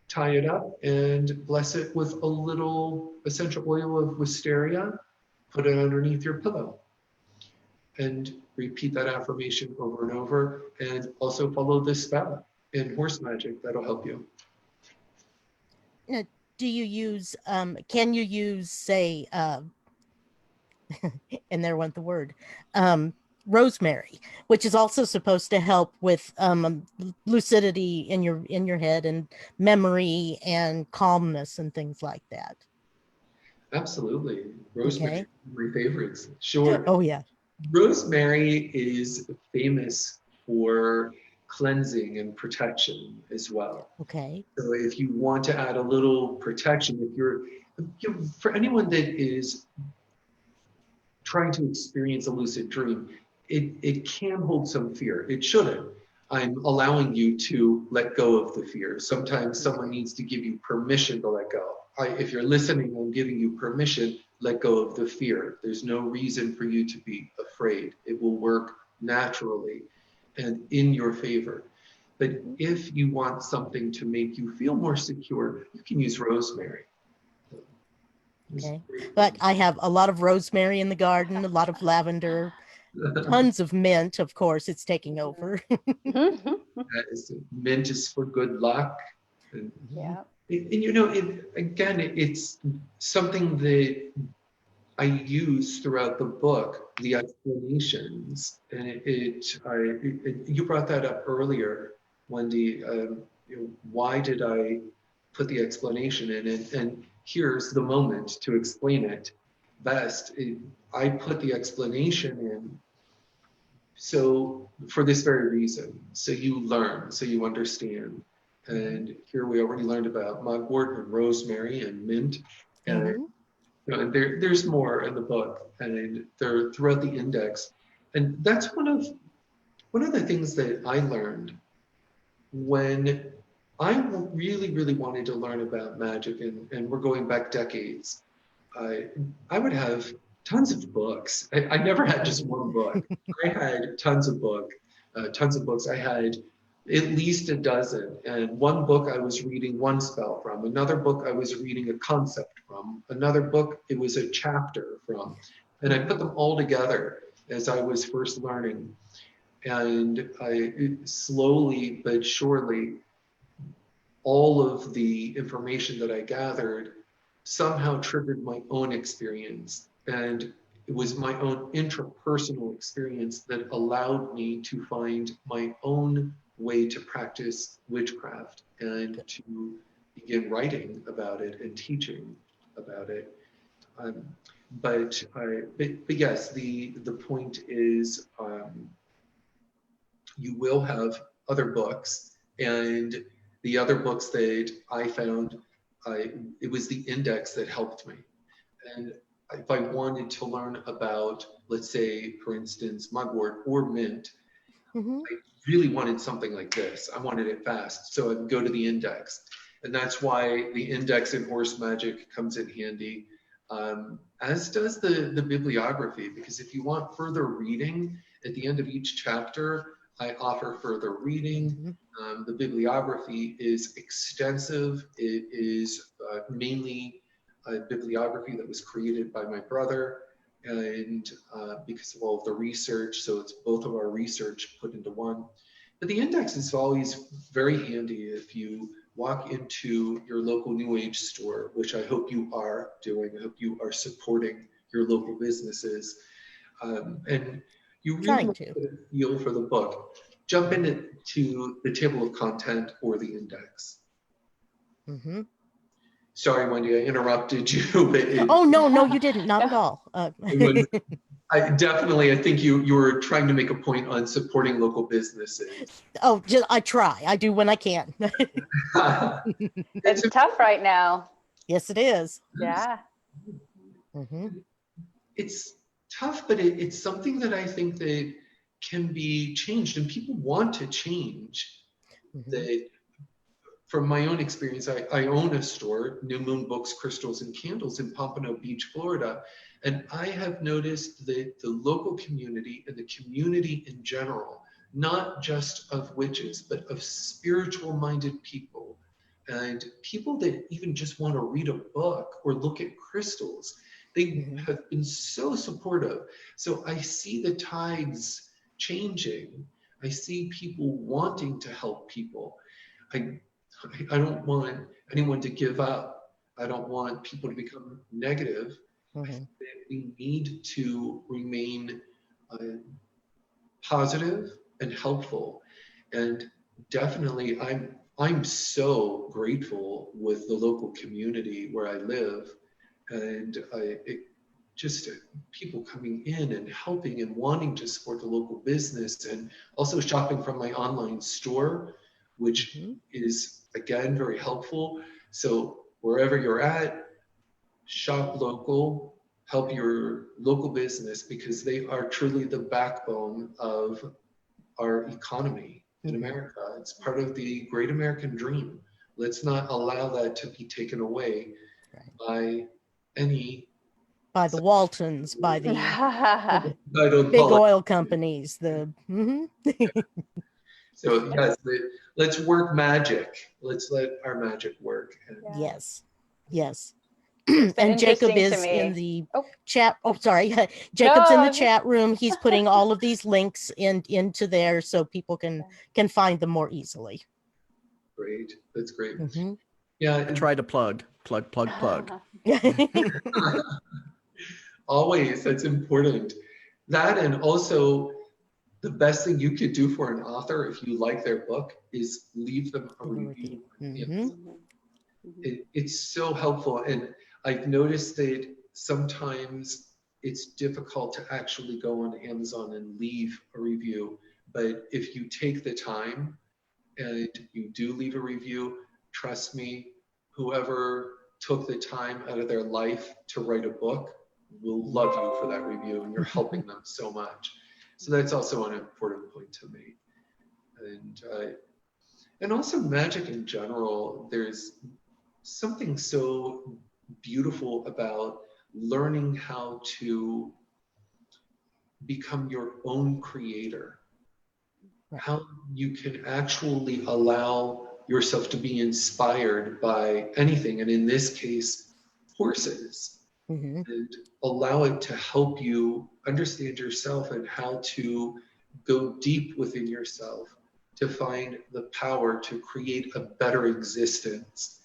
tie it up and bless it with a little essential oil of wisteria, put it underneath your pillow, and repeat that affirmation over and over, and also follow this spell in Horse Magick. That'll help you. Now, do you use, can you use, say, and there went the word, rosemary, which is also supposed to help with lucidity in your head and memory and calmness and things like that? Absolutely. Rosemary, Okay. my favorites. Sure. Oh, yeah. Rosemary is famous for cleansing and protection as well. Okay. So if you want to add a little protection, if you're for anyone that is trying to experience a lucid dream, it can hold some fear. It shouldn't. I'm allowing you to let go of the fear. Sometimes someone needs to give you permission to let go. If you're listening, I'm giving you permission, let go of the fear. There's no reason for you to be afraid. It will work naturally and in your favor. But if you want something to make you feel more secure, you can use rosemary. Okay. But I have a lot of rosemary in the garden, a lot of lavender, tons of mint, of course, it's taking over. Mint is for good luck. And, Yeah. and you know, it's something that I use throughout the book, the explanations. And you brought that up earlier, Wendy. Why did I put the explanation in it? And here's the moment to explain it best. I put the explanation in So for this very reason, so you learn, so you understand. And here we already learned about mugwort and rosemary and mint. And, you know, and there's more in the book, and they're throughout the index. And that's one of the things that I learned when I really, really wanted to learn about magic, and we're going back decades. I would have tons of books. I never had just one book. I had tons of books. I had at least a dozen. And one book I was reading one spell from. Another book I was reading a concept from. Another book it was a chapter from. And I put them all together as I was first learning. And I slowly but surely, all of the information that I gathered somehow triggered my own experience. And it was my own intrapersonal experience that allowed me to find my own way to practice witchcraft and to begin writing about it and teaching about it. But yes, the point is, you will have other books, and the other books that I found, it was the index that helped me. And if I wanted to learn about, let's say, for instance, mugwort or mint, I really wanted something like this. I wanted it fast, so I'd go to the index. And that's why the index in Horse Magick comes in handy, as does the bibliography, because if you want further reading, at the end of each chapter, I offer further reading. The bibliography is extensive. It is mainly a bibliography that was created by my brother, and because of all of the research, so it's both of our research put into one. But the index is always very handy if you walk into your local New Age store, which I hope you are doing. I hope you are supporting your local businesses. And you really want to get a feel for the book. Jump into the table of content or the index. Sorry, Wendy, I interrupted you. But oh, no, you didn't. Not at all. I think you were trying to make a point on supporting local businesses. Oh, I try. I do when I can. It's tough right now. Yes, it is. Yeah. It's tough, but it's something that I think that can be changed, and people want to change. That, from my own experience, I own a store, New Moon Books, Crystals, and Candles in Pompano Beach, Florida. And I have noticed that the local community and the community in general, not just of witches, but of spiritual-minded people, and people that even just want to read a book or look at crystals, they have been so supportive. So I see the tides changing. I see people wanting to help people. I don't want anyone to give up. I don't want people to become negative. I think that we need to remain positive and helpful. And definitely, I'm so grateful with the local community where I live, and people coming in and helping and wanting to support the local business, and also shopping from my online store, which is, again, very helpful. So wherever you're at, shop local, help your local business, because they are truly the backbone of our economy in America. It's part of the great American dream. Let's not allow that to be taken away by the Waltons, by the big oil companies. So yes, let's work magic. Let's let our magic work. Yes. And Jacob is in the chat. Oh, sorry. Jacob's in the chat room. He's putting all of these links into there so people can find them more easily. Great. That's great. Yeah. Try to plug. Always. That's important. That, and also the best thing you could do for an author, if you like their book, is leave them a review. It's so helpful. And I've noticed that sometimes it's difficult to actually go on Amazon and leave a review. But if you take the time and you do leave a review, trust me, whoever took the time out of their life to write a book will love you for that review, and you're helping them so much. So that's also an important point to me. And also magic in general, there's something so beautiful about learning how to become your own creator. Right. How you can actually allow yourself to be inspired by anything, and in this case, horses, Mm-hmm. and allow it to help you understand yourself and how to go deep within yourself to find the power to create a better existence.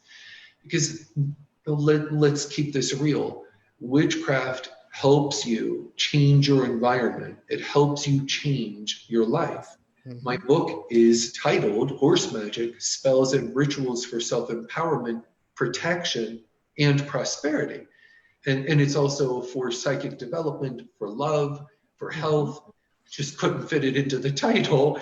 Because let's keep this real. Witchcraft helps you change your environment. It helps you change your life. Mm-hmm. My book is titled Horse Magick, Spells and Rituals for Self-Empowerment, Protection, and Prosperity. And it's also for psychic development, for love, for health. Just couldn't fit it into the title.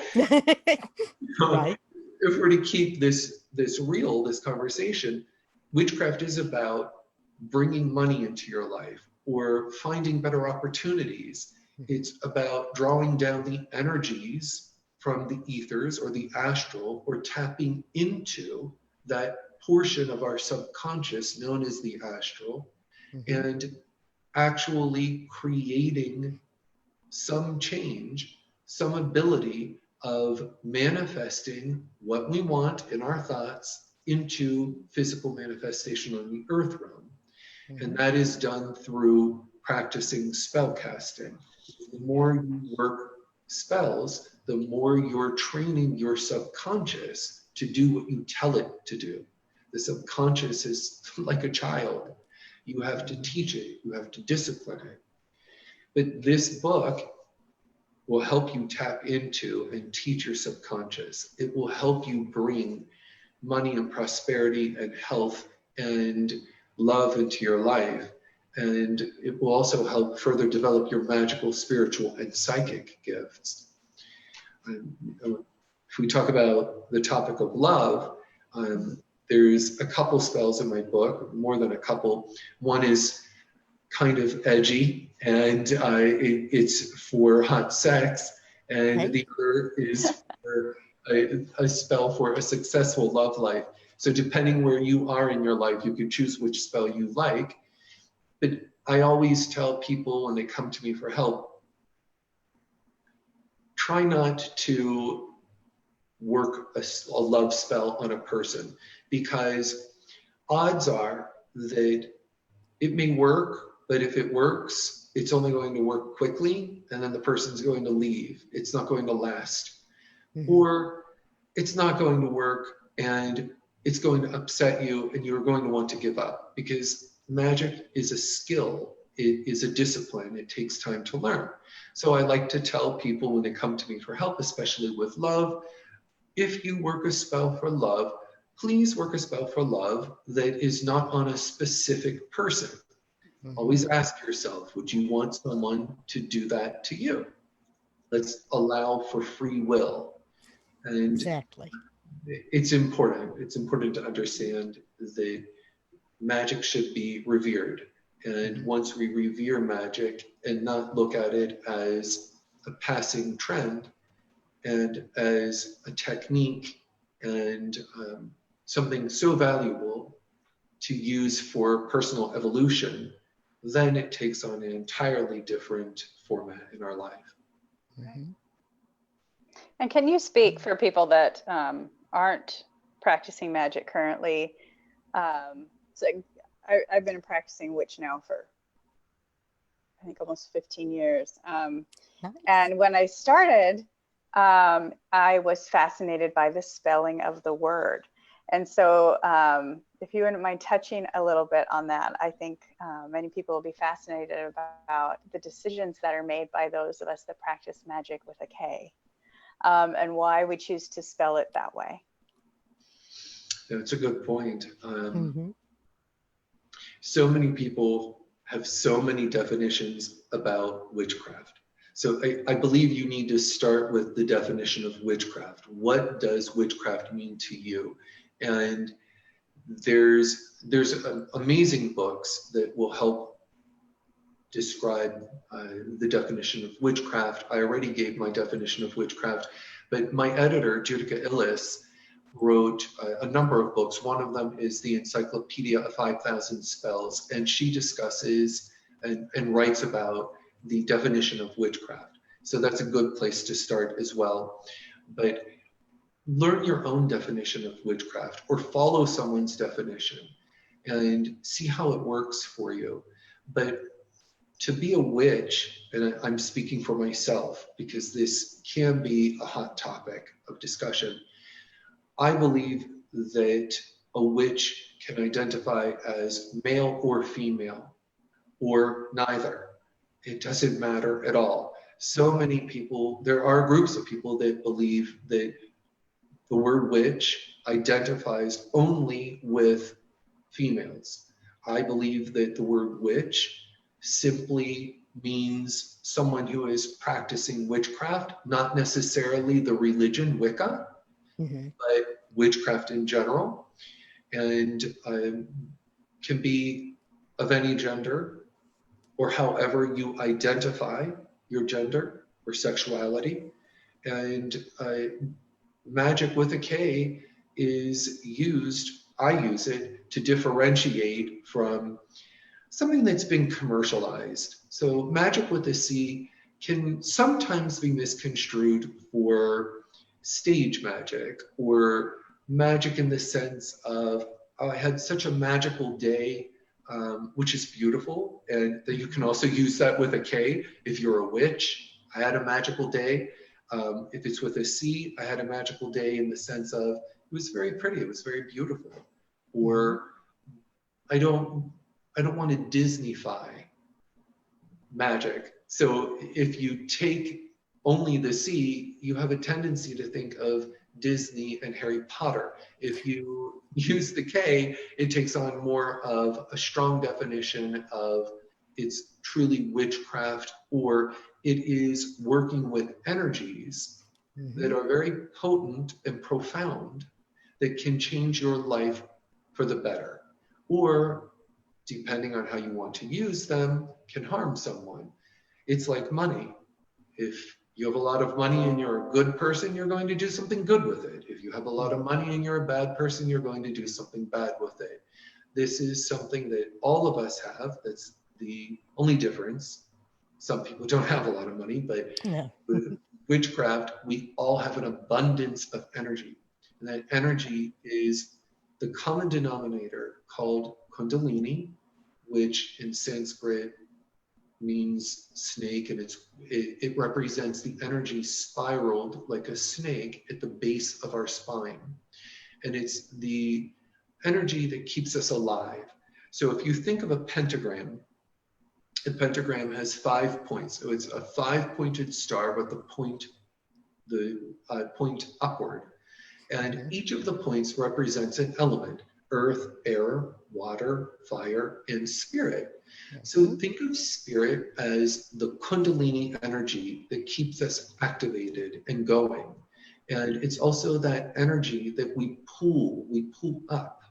Right. If we're to keep this real, this conversation, witchcraft is about bringing money into your life or finding better opportunities. It's about drawing down the energies from the ethers or the astral, or tapping into that portion of our subconscious known as the astral, and actually creating some change, some ability of manifesting what we want in our thoughts into physical manifestation on the earth realm. And that is done through practicing spell casting. The more you work spells, the more you're training your subconscious to do what you tell it to do. The subconscious is like a child. You have to teach it, you have to discipline it. But this book will help you tap into and teach your subconscious. It will help you bring money and prosperity and health and love into your life. And it will also help further develop your magical, spiritual, and psychic gifts. If we talk about the topic of love, there's a couple spells in my book, more than a couple. One is kind of edgy, and it's for hot sex, and the other is for a spell for a successful love life. So depending where you are in your life, you can choose which spell you like. But I always tell people when they come to me for help, try not to work a love spell on a person, because odds are that it may work, but if it works, it's only going to work quickly, and then the person's going to leave. It's not going to last. Or it's not going to work, and it's going to upset you, and you're going to want to give up, because magic is a skill. It is a discipline. It takes time to learn. So I like to tell people when they come to me for help, especially with love, if you work a spell for love, please work a spell for love that is not on a specific person. Always ask yourself, would you want someone to do that to you? Let's allow for free will. And Exactly. it's important. It's important to understand that magic should be revered. And once we revere magic and not look at it as a passing trend and as a technique and something so valuable to use for personal evolution, then it takes on an entirely different format in our life. And can you speak for people that aren't practicing magic currently? So I've been practicing witch now for, I think, almost 15 years. Nice. And when I started, I was fascinated by the spelling of the word. And so if you wouldn't mind touching a little bit on that, I think many people will be fascinated about the decisions that are made by those of us that practice magic with a K, and why we choose to spell it that way. That's a good point. So many people have so many definitions about witchcraft. So I believe you need to start with the definition of witchcraft. What does witchcraft mean to you? And there's amazing books that will help describe the definition of witchcraft. I already gave my definition of witchcraft, but my editor, Judica Illes, wrote a number of books. One of them is the Encyclopedia of 5,000 Spells, and she discusses and writes about the definition of witchcraft. So that's a good place to start as well. But learn your own definition of witchcraft, or follow someone's definition and see how it works for you. But to be a witch, and I'm speaking for myself because this can be a hot topic of discussion, I believe that a witch can identify as male or female, or neither. It doesn't matter at all. So many people, there are groups of people that believe that the word witch identifies only with females. I believe that the word witch simply means someone who is practicing witchcraft, not necessarily the religion Wicca, but witchcraft in general, and can be of any gender, or however you identify your gender or sexuality. And magic with a K is used, I use it, to differentiate from something that's been commercialized. So magic with a C can sometimes be misconstrued for stage magic, or magic in the sense of, oh, I had such a magical day, which is beautiful, and that you can also use that with a K. If you're a witch, I had a magical day. If it's with a C, I had a magical day in the sense of, it was very pretty, it was very beautiful. Or I don't want to Disneyfy magic. So if you take only the C, you have a tendency to think of Disney and Harry Potter. If you use the K, it takes on more of a strong definition of it's truly witchcraft, or it is working with energies that are very potent and profound, that can change your life for the better, or depending on how you want to use them, can harm someone. It's like money. If you have a lot of money and you're a good person, you're going to do something good with it. If you have a lot of money and you're a bad person, you're going to do something bad with it. This is something that all of us have. That's the only difference. Some people don't have a lot of money, but with witchcraft, we all have an abundance of energy. And that energy is the common denominator called Kundalini, which in Sanskrit means snake, and it represents the energy spiraled like a snake at the base of our spine. And it's the energy that keeps us alive. So if you think of a pentagram has 5 points. So it's a 5-pointed star with the point upward. And each of the points represents an element: earth, air, water, fire, and spirit. So think of spirit as the Kundalini energy that keeps us activated and going. And it's also that energy that we pull up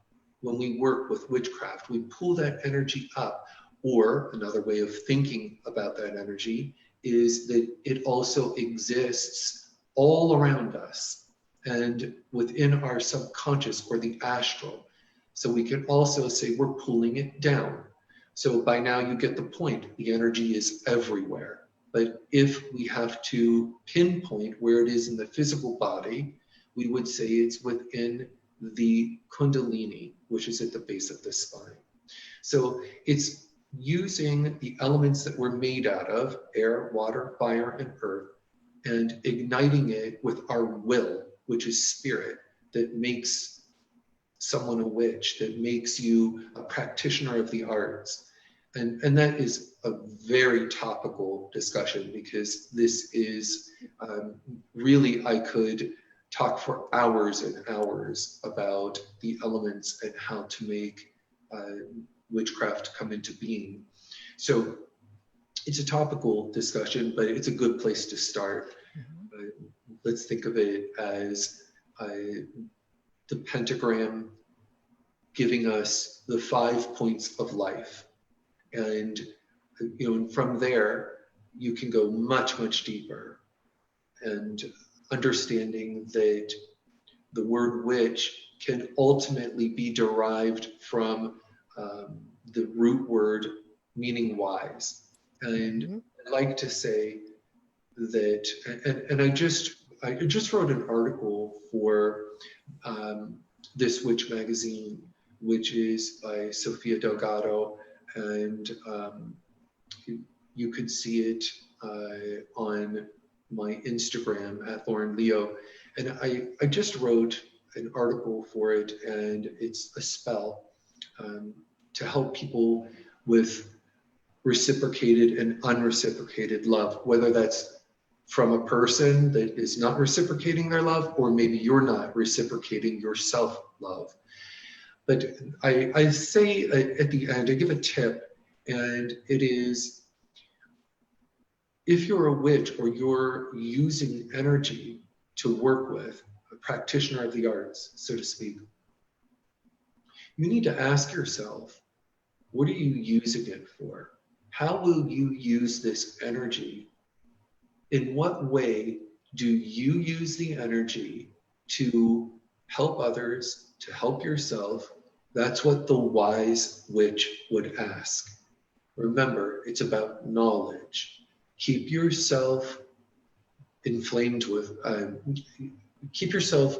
when we work with witchcraft. We pull that energy up. Or another way of thinking about that energy is that it also exists all around us and within our subconscious, or the astral. So we can also say we're pulling it down. So by now you get the point. The energy is everywhere. But if we have to pinpoint where it is in the physical body, we would say it's within the Kundalini, which is at the base of the spine. So it's using the elements that we're made out of, air, water, fire, and earth, and igniting it with our will, which is spirit, that makes someone a witch, that makes you a practitioner of the arts. And that is a very topical discussion, because this is really, I could talk for hours and hours about the elements and how to make witchcraft come into being. So it's a topical discussion, but it's a good place to start. Let's think of it as the pentagram giving us the 5 points of life. And, from there, you can go much, much deeper. And understanding that the word witch can ultimately be derived from the root word meaning wise. And I like to say that, and I just wrote an article for This Witch magazine, which is by Sofia Delgado, and you could see it on my Instagram at Lawren Leo. And I just wrote an article for it, and it's a spell to help people with reciprocated and unreciprocated love, whether that's from a person that is not reciprocating their love, or maybe you're not reciprocating your self-love. But I say at the end, I give a tip, and it is, if you're a witch or you're using energy to work with, a practitioner of the arts, so to speak, you need to ask yourself, what are you using it for? How will you use this energy? In what way do you use the energy to help others, to help yourself? That's what the wise witch would ask. Remember, it's about knowledge. Keep yourself inflamed with, keep yourself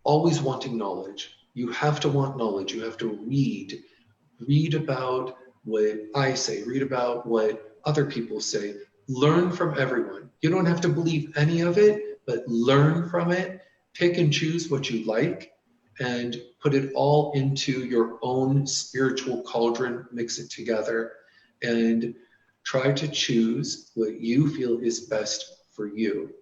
always wanting knowledge. You have to want knowledge. You have to read about what I say, read about what other people say, learn from everyone. You don't have to believe any of it, but learn from it, pick and choose what you like, and put it all into your own spiritual cauldron, mix it together, and try to choose what you feel is best for you.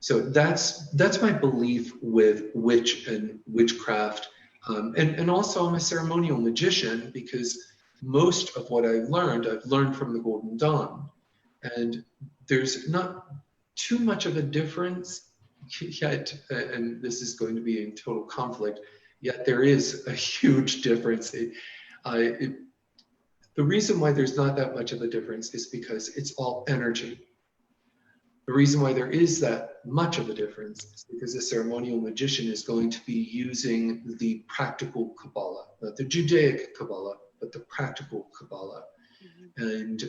So that's my belief with witch and witchcraft. And also I'm a ceremonial magician, because most of what I've learned from the Golden Dawn. And there's not too much of a difference yet, and this is going to be in total conflict, yet there is a huge difference. The reason why there's not that much of a difference is because it's all energy. The reason why there is that much of a difference is because the ceremonial magician is going to be using the practical Kabbalah, not the Judaic Kabbalah, but the practical Kabbalah. And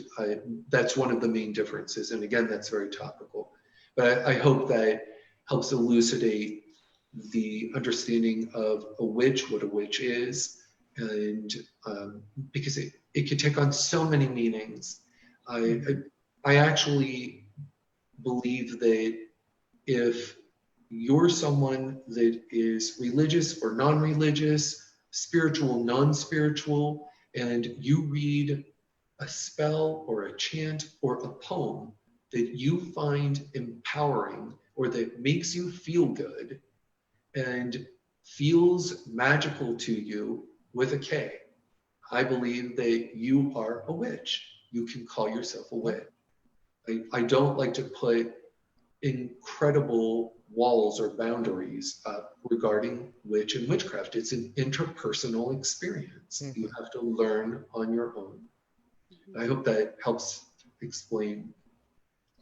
that's one of the main differences. And again, that's very topical. But I hope that helps elucidate the understanding of a witch, what a witch is, and because it could take on so many meanings. I actually believe that if you're someone that is religious or non-religious, spiritual, non-spiritual, and you read a spell or a chant or a poem that you find empowering or that makes you feel good and feels magical to you with a K, I believe that you are a witch. You can call yourself a witch. I don't like to put incredible walls or boundaries up regarding witch and witchcraft. It's an interpersonal experience. You have to learn on your own. I hope that helps explain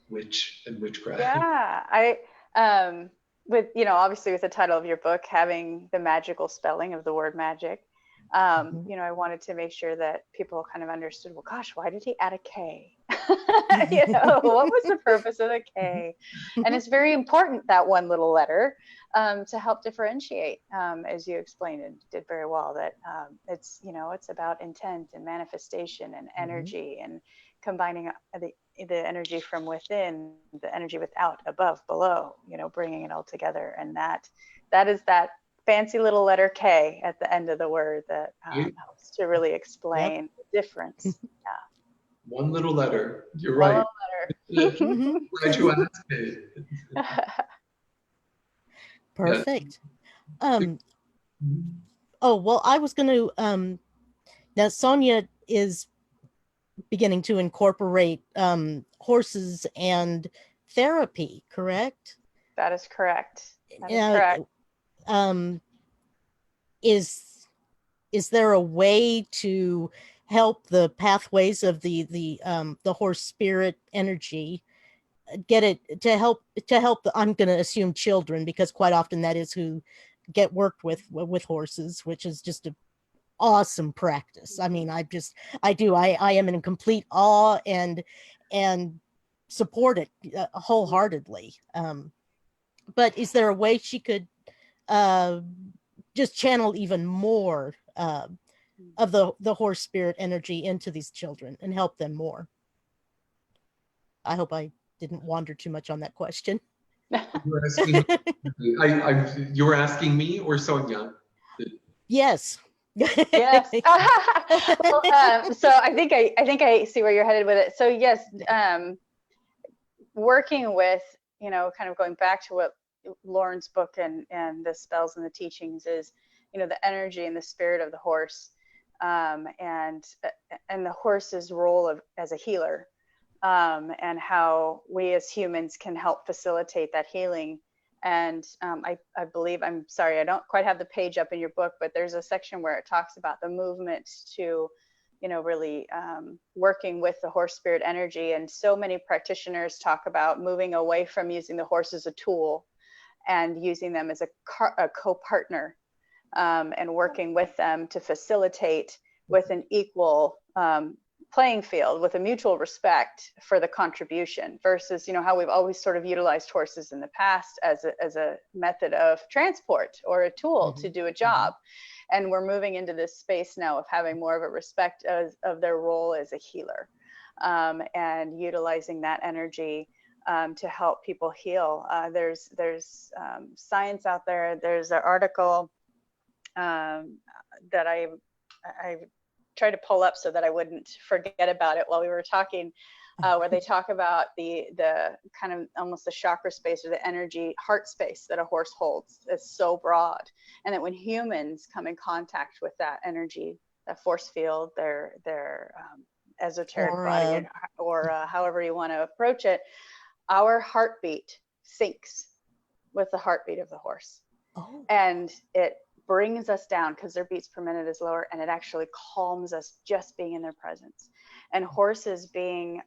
witch and witchcraft. Yeah, I with obviously with the title of your book having the magical spelling of the word magic, I wanted to make sure that people kind of understood, well, gosh, why did he add a K? What was the purpose of the K? And it's very important, that one little letter, to help differentiate, as you explained and did very well, that it's about intent and manifestation and energy and combining the energy from within, the energy without, above, below, bringing it all together. And that is that fancy little letter K at the end of the word that helps to really explain the difference. Yeah. One little letter. You're right. One little letter. Glad you asked it. Perfect. Oh, well, I was going to, now Sonia is beginning to incorporate horses and therapy, correct? That is correct. That is correct. Is there a way to help the pathways of the horse spirit energy get it to help the, I'm going to assume, children, because quite often that is who get worked with horses, which is just a awesome practice. I mean, I am in complete awe and support it wholeheartedly. But is there a way she could just channel even more of the horse spirit energy into these children and help them more? I hope I didn't wander too much on that question. You're asking, you're asking me or Sonia? Yes. Yes. So I think I see where you're headed with it. So yes, working with, kind of going back to what Lawren's book and the spells and the teachings is, the energy and the spirit of the horse, and the horse's role as a healer, and how we as humans can help facilitate that healing. And I believe, I'm sorry, I don't quite have the page up in your book, but there's a section where it talks about the movement to, really working with the horse spirit energy. And so many practitioners talk about moving away from using the horse as a tool and using them as a co-partner, and working with them to facilitate with an equal playing field, with a mutual respect for the contribution, versus how we've always sort of utilized horses in the past as a method of transport or a tool to do a job. And we're moving into this space now of having more of a respect of their role as a healer, and utilizing that energy to help people heal. There's science out there. There's an article that I tried to pull up so that I wouldn't forget about it while we were talking, where they talk about the kind of almost the chakra space or the energy heart space that a horse holds. It's so broad, and that when humans come in contact with that energy, that force field, their esoteric body, or however you want to approach it, our heartbeat syncs with the heartbeat of the horse. And it brings us down because their beats per minute is lower, and it actually calms us just being in their presence. And horses being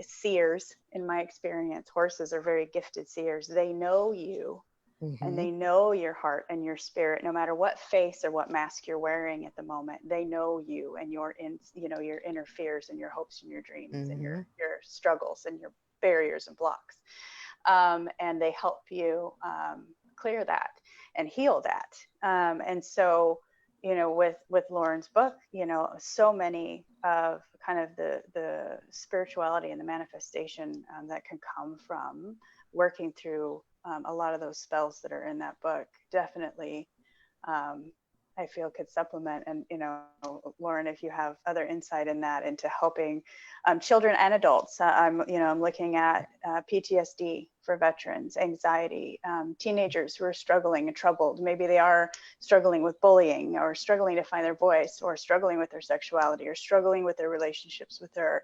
seers, in my experience, horses are very gifted seers. They know you, and they know your heart and your spirit, no matter what face or what mask you're wearing at the moment. They know you and your inner fears and your hopes and your dreams and your struggles and your barriers and blocks, and they help you clear that and heal that. And so, with Lawren's book, so many of kind of the spirituality and the manifestation that can come from working through a lot of those spells that are in that book, definitely I feel could supplement. And, Lawren, if you have other insight in that into helping children and adults, I'm looking at PTSD for veterans, anxiety, teenagers who are struggling and troubled. Maybe they are struggling with bullying, or struggling to find their voice, or struggling with their sexuality, or struggling with their relationships with their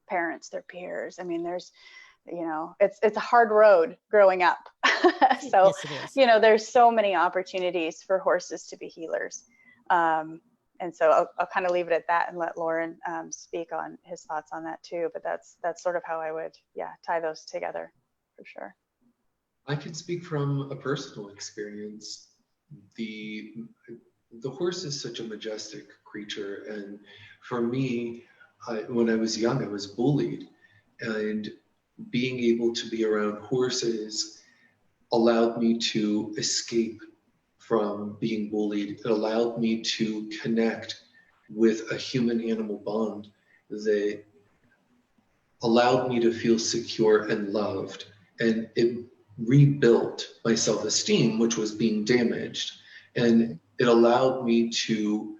parents, their peers. I mean, there's, it's a hard road growing up. So, yes, there's so many opportunities for horses to be healers. And so I'll kind of leave it at that and let Lawren speak on his thoughts on that too. But that's sort of how I would, tie those together for sure. I can speak from a personal experience. The horse is such a majestic creature. And for me, when I was young, I was bullied, and being able to be around horses allowed me to escape from being bullied. It allowed me to connect with a human-animal bond that allowed me to feel secure and loved. And it rebuilt my self-esteem, which was being damaged. And it allowed me to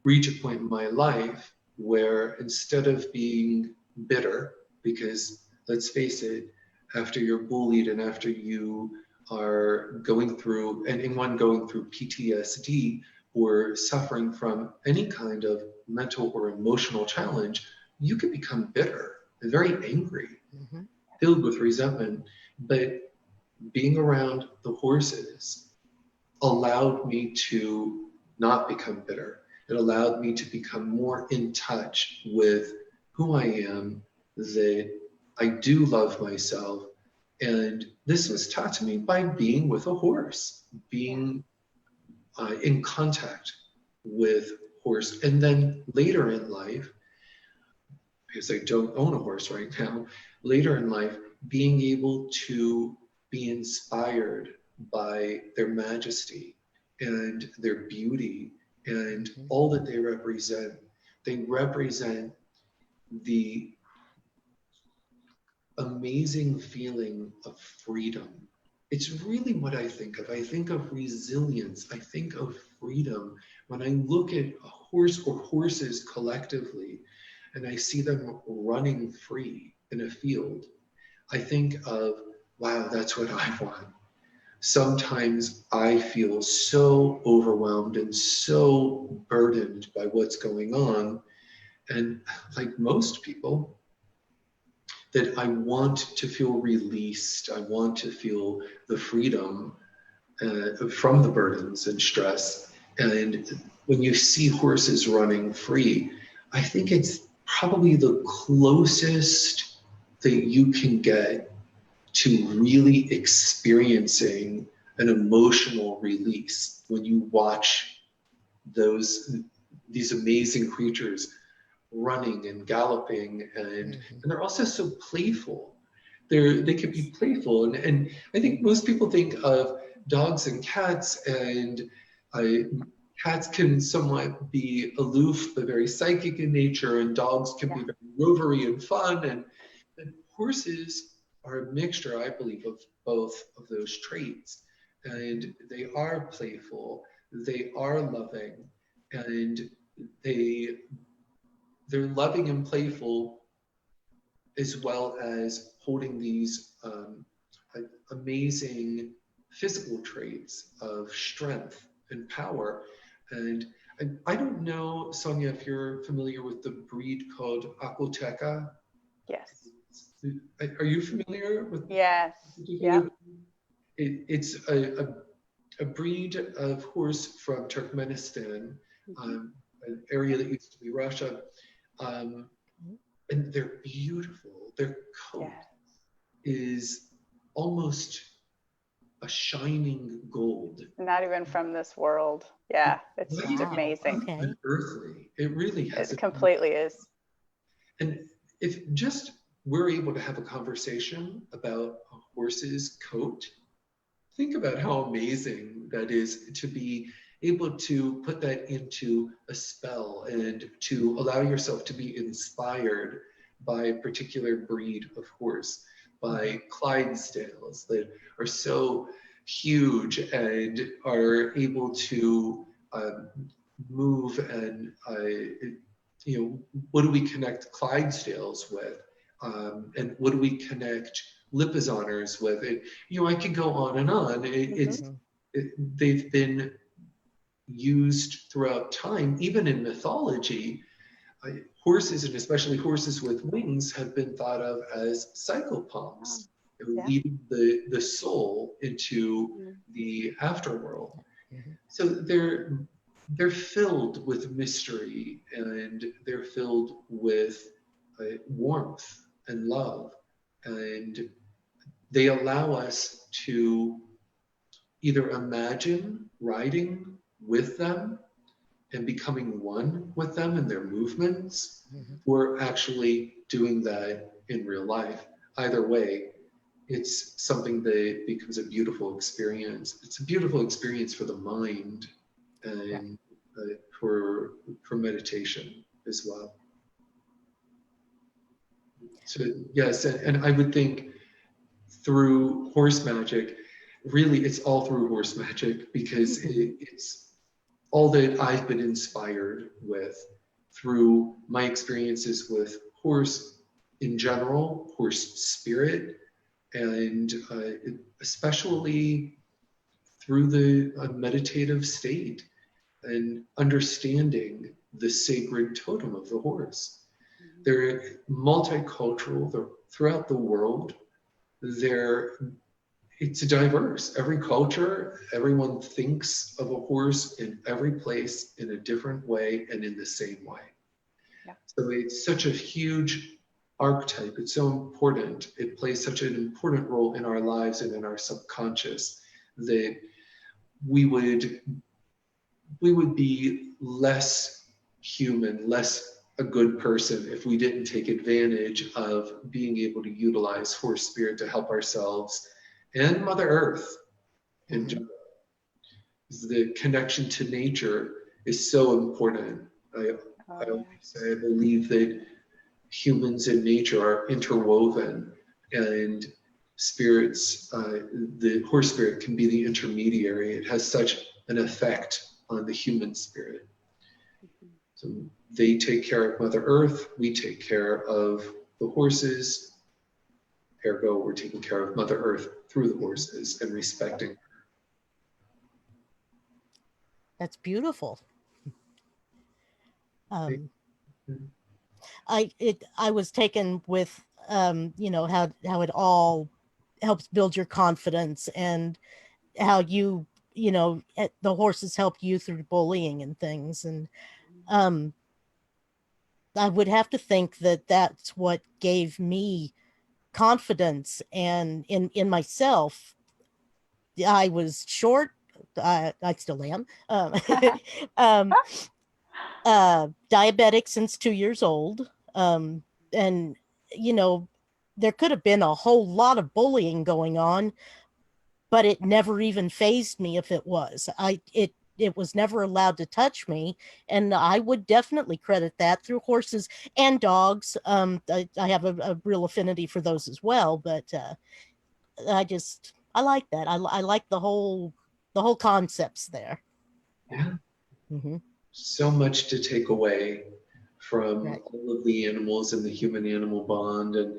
reach a point in my life where, instead of being bitter, because let's face it, after you're bullied and after you are going through, anyone going through PTSD or suffering from any kind of mental or emotional challenge, you can become bitter and very angry, filled with resentment. But being around the horses allowed me to not become bitter. It allowed me to become more in touch with who I am, that I do love myself. And this was taught to me by being with a horse, being in contact with horse. And then later in life, because I don't own a horse right now, later in life, being able to be inspired by their majesty and their beauty and all that they represent. They represent the amazing feeling of freedom. It's really what I think of. I think of resilience. I think of freedom. When I look at a horse or horses collectively, and I see them running free in a field, I think of, wow, that's what I want. Sometimes I feel so overwhelmed and so burdened by what's going on. And like most people, that I want to feel released. I want to feel the freedom from the burdens and stress. And when you see horses running free, I think it's probably the closest that you can get to really experiencing an emotional release when you watch these amazing creatures running and galloping, and they're also so playful. They can be playful, and I think most people think of dogs and cats, and cats can somewhat be aloof but very psychic in nature, and dogs can be very rovery and fun, and horses are a mixture, I believe, of both of those traits. And they are playful, they are loving, and they're loving and playful, as well as holding these amazing physical traits of strength and power. And I don't know, Sonia, if you're familiar with the breed called Aquateca. Yes. Are you familiar with? Yes. Yeah. It's a breed of horse from Turkmenistan, an area that used to be Russia, and they're beautiful. Their coat is almost a shining gold. Not even from this world. Yeah, it's just amazing. Okay. Unearthly. It really has. It completely is. And if just we're able to have a conversation about a horse's coat, think about how amazing that is to be able to put that into a spell and to allow yourself to be inspired by a particular breed of horse, by Clydesdales that are so huge and are able to move. And what do we connect Clydesdales with? And what do we connect Lipizaners with? I could go on and on. They've been used throughout time, even in mythology. Horses, and especially horses with wings, have been thought of as psychopomps, leading the soul into the afterworld. So they're filled with mystery, and they're filled with warmth and love, and they allow us to either imagine riding with them and becoming one with them in their movements, or actually doing that in real life. Either way, it's something that becomes a beautiful experience. It's a beautiful experience for the mind and for meditation as well. So yes, and I would think through Horse Magick, really it's all through Horse Magick, because it's all that I've been inspired with through my experiences with horse in general, horse spirit, and especially through the meditative state and understanding the sacred totem of the horse. They're multicultural. They're throughout the world. It's diverse. Every culture, everyone thinks of a horse in every place in a different way and in the same way. Yeah. So it's such a huge archetype. It's so important. It plays such an important role in our lives and in our subconscious that we would be less human, less a good person if we didn't take advantage of being able to utilize horse spirit to help ourselves and Mother Earth in general. The connection to nature is so important. I always say I believe that humans and nature are interwoven, and spirits, the horse spirit can be the intermediary. It has such an effect on the human spirit. So they take care of Mother Earth, we take care of the horses, ergo we're taking care of Mother Earth through the horses and respecting her. That's beautiful. I was taken with you know, how it all helps build your confidence, and how you know, the horses help you through bullying and things. And I would have to think that that's what gave me confidence and in myself. I was short. I still am. Diabetic since 2 years old. And, you know, there could have been a whole lot of bullying going on, but it never even fazed me if it was. It was never allowed to touch me, and I would definitely credit that through horses and dogs. I have a real affinity for those as well, but I like that. I like the whole concepts there. Yeah. So much to take away from all of the animals and the human animal bond. And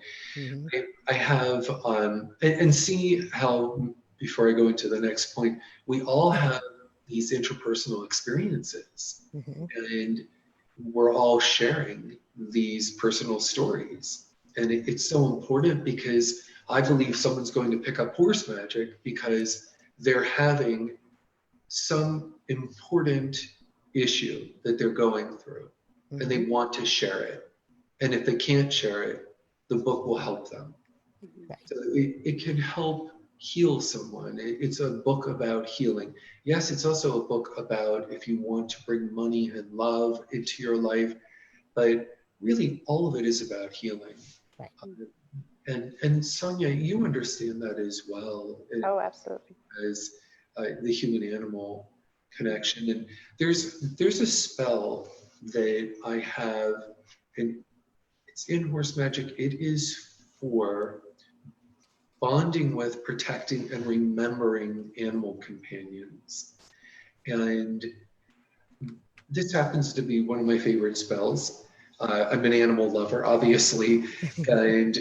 I have, and see how, before I go into the next point, we all have these interpersonal experiences, and we're all sharing these personal stories. And it's so important, because I believe someone's going to pick up Horse Magick because they're having some important issue that they're going through, and they want to share it. And if they can't share it, the book will help them. So it can help heal someone. It's a book about healing. Yes, it's also a book about if you want to bring money and love into your life, but really all of it is about healing. And Sonia, you understand that as well. Oh, absolutely. As the human-animal connection. And there's a spell that I have, and it's in Horse Magick. It is for bonding with, protecting, and remembering animal companions. And this happens to be one of my favorite spells. I'm an animal lover, obviously, and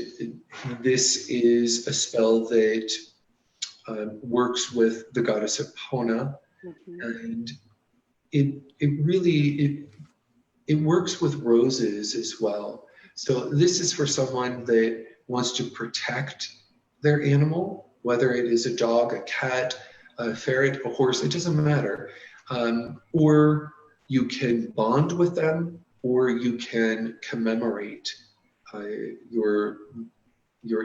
this is a spell that works with the goddess Epona, and it really works with roses as well. So this is for someone that wants to protect their animal, whether it is a dog, a cat, a ferret, a horse, it doesn't matter. Or you can bond with them, or you can commemorate your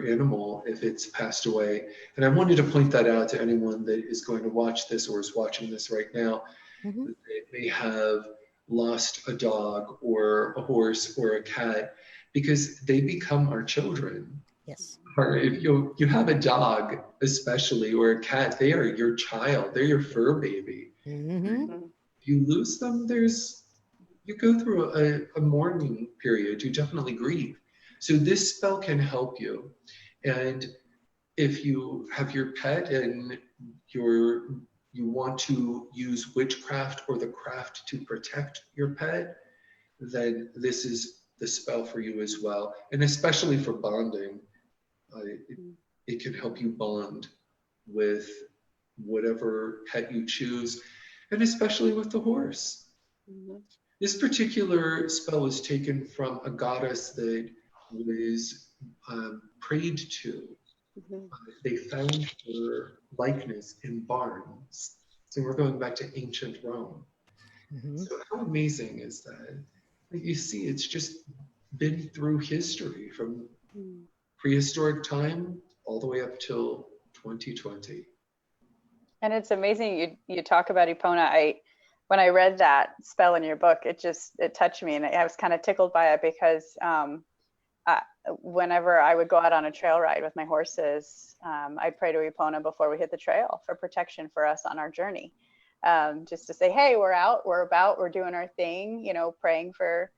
animal if it's passed away. And I wanted to point that out to anyone that is going to watch this or is watching this right now. They may have lost a dog or a horse or a cat, because they become our children. Yes. Or if you have a dog, especially, or a cat, they are your child. They're your fur baby. If you lose them, you go through a mourning period. You definitely grieve. So this spell can help you. And if you have your pet and you want to use witchcraft or the craft to protect your pet, then this is the spell for you as well. And especially for bonding, it can help you bond with whatever pet you choose, and especially with the horse. This particular spell was taken from a goddess that was prayed to. They found her likeness in barns. So we're going back to ancient Rome. So how amazing is that? Like you see, it's just been through history from prehistoric time all the way up till 2020. And it's amazing you talk about Epona. When I read that spell in your book, it touched me, and I was kind of tickled by it because whenever I would go out on a trail ride with my horses, I'd pray to Epona before we hit the trail for protection for us on our journey. Just to say, hey, we're out, we're doing our thing, praying for,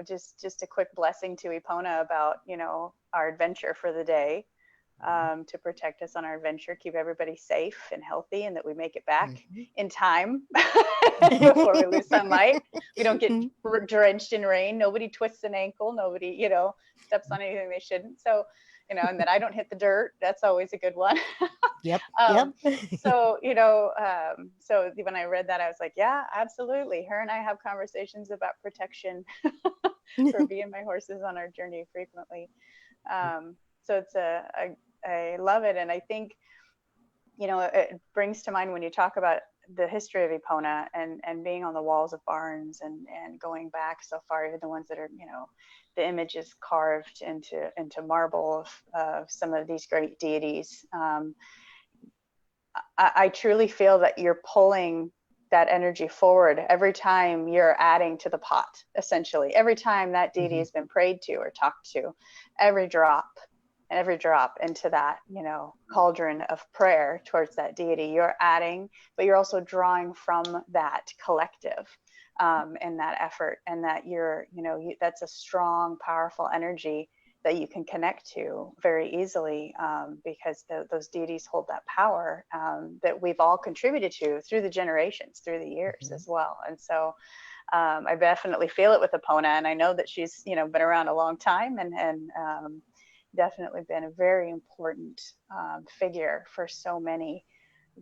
just a quick blessing to Epona about, our adventure for the day, to protect us on our adventure, keep everybody safe and healthy, and that we make it back in time before we lose sunlight. We don't get drenched in rain. Nobody twists an ankle. Nobody, steps on anything they shouldn't. So, and that I don't hit the dirt. That's always a good one. Yep. So, so when I read that, I was like, yeah, absolutely. Her and I have conversations about protection for me and my horses on our journey frequently. So I love it. And I think, it brings to mind when you talk about the history of Epona and being on the walls of barns and going back so far, even the ones that are, the images carved into marble of some of these great deities. I truly feel that you're pulling that energy forward every time you're adding to the pot, essentially. Every time that deity has been prayed to or talked to, every drop into that, cauldron of prayer towards that deity, you're adding, but you're also drawing from that collective and that effort, and that that's a strong, powerful energy that you can connect to very easily, because those deities hold that power that we've all contributed to through the generations, through the years as well. And so I definitely feel it with Epona, and I know that she's been around a long time and definitely been a very important figure for so many,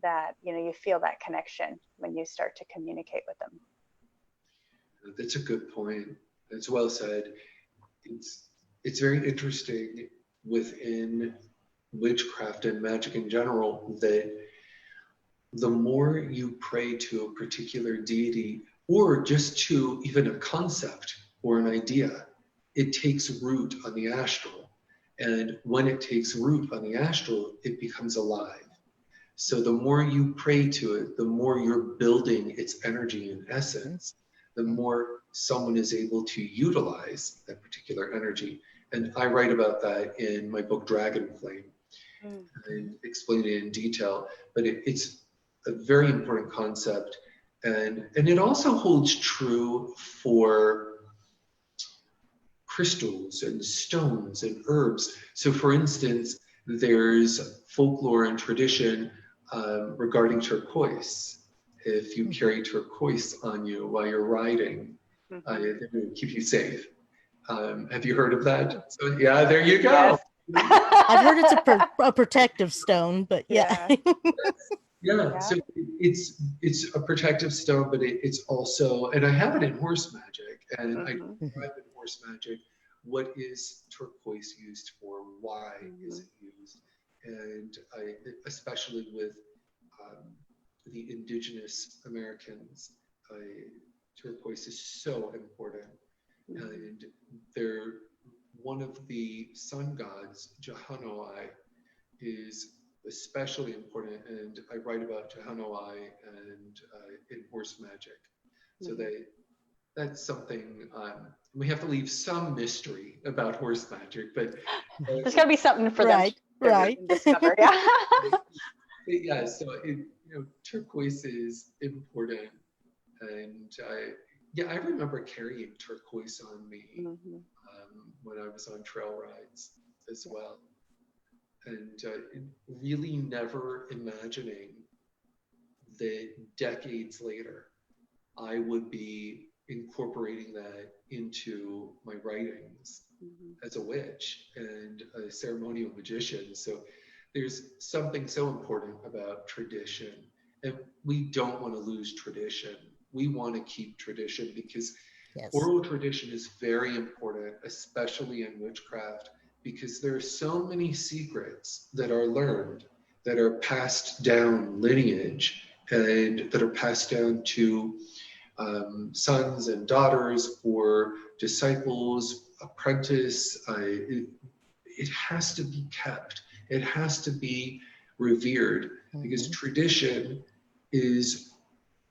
that you feel that connection when you start to communicate with them. That's a good point. It's well said. It's very interesting within witchcraft and magic in general that the more you pray to a particular deity, or just to even a concept or an idea, it takes root on the astral. And when it takes root on the astral, it becomes alive. So the more you pray to it, the more you're building its energy and essence, the more someone is able to utilize that particular energy. And I write about that in my book, Dragon Flame, and explain it in detail. But it's a very important concept. And it also holds true for crystals and stones and herbs. So for instance, there's folklore and tradition regarding turquoise. If you carry turquoise on you while you're riding, it will keep you safe. Have you heard of that? So yeah, there you go. Yes. I've heard it's a protective stone, but yeah. Yeah. So it's a protective stone, but it's also, and I have it in Horse Magick, and I describe in Horse Magick what is turquoise used for, why is it used, and especially with the indigenous Americans, turquoise is so important, and they're one of the sun gods, Jahanoi, is especially important, and I write about Jahanoi and in Horse Magick. So that's something, we have to leave some mystery about Horse Magick, but there's got to be something for them to discover. Yeah. Yeah, so turquoise is important, and I remember carrying turquoise on me when I was on trail rides as well, and really never imagining that decades later I would be incorporating that into my writings as a witch and a ceremonial magician. So there's something so important about tradition, and we don't want to lose tradition. we want to keep tradition, because Yes. oral tradition is very important, especially in witchcraft, because there are so many secrets that are learned, that are passed down lineage, and that are passed down to sons and daughters, or disciples, apprentice. It has to be kept. It has to be revered, because tradition is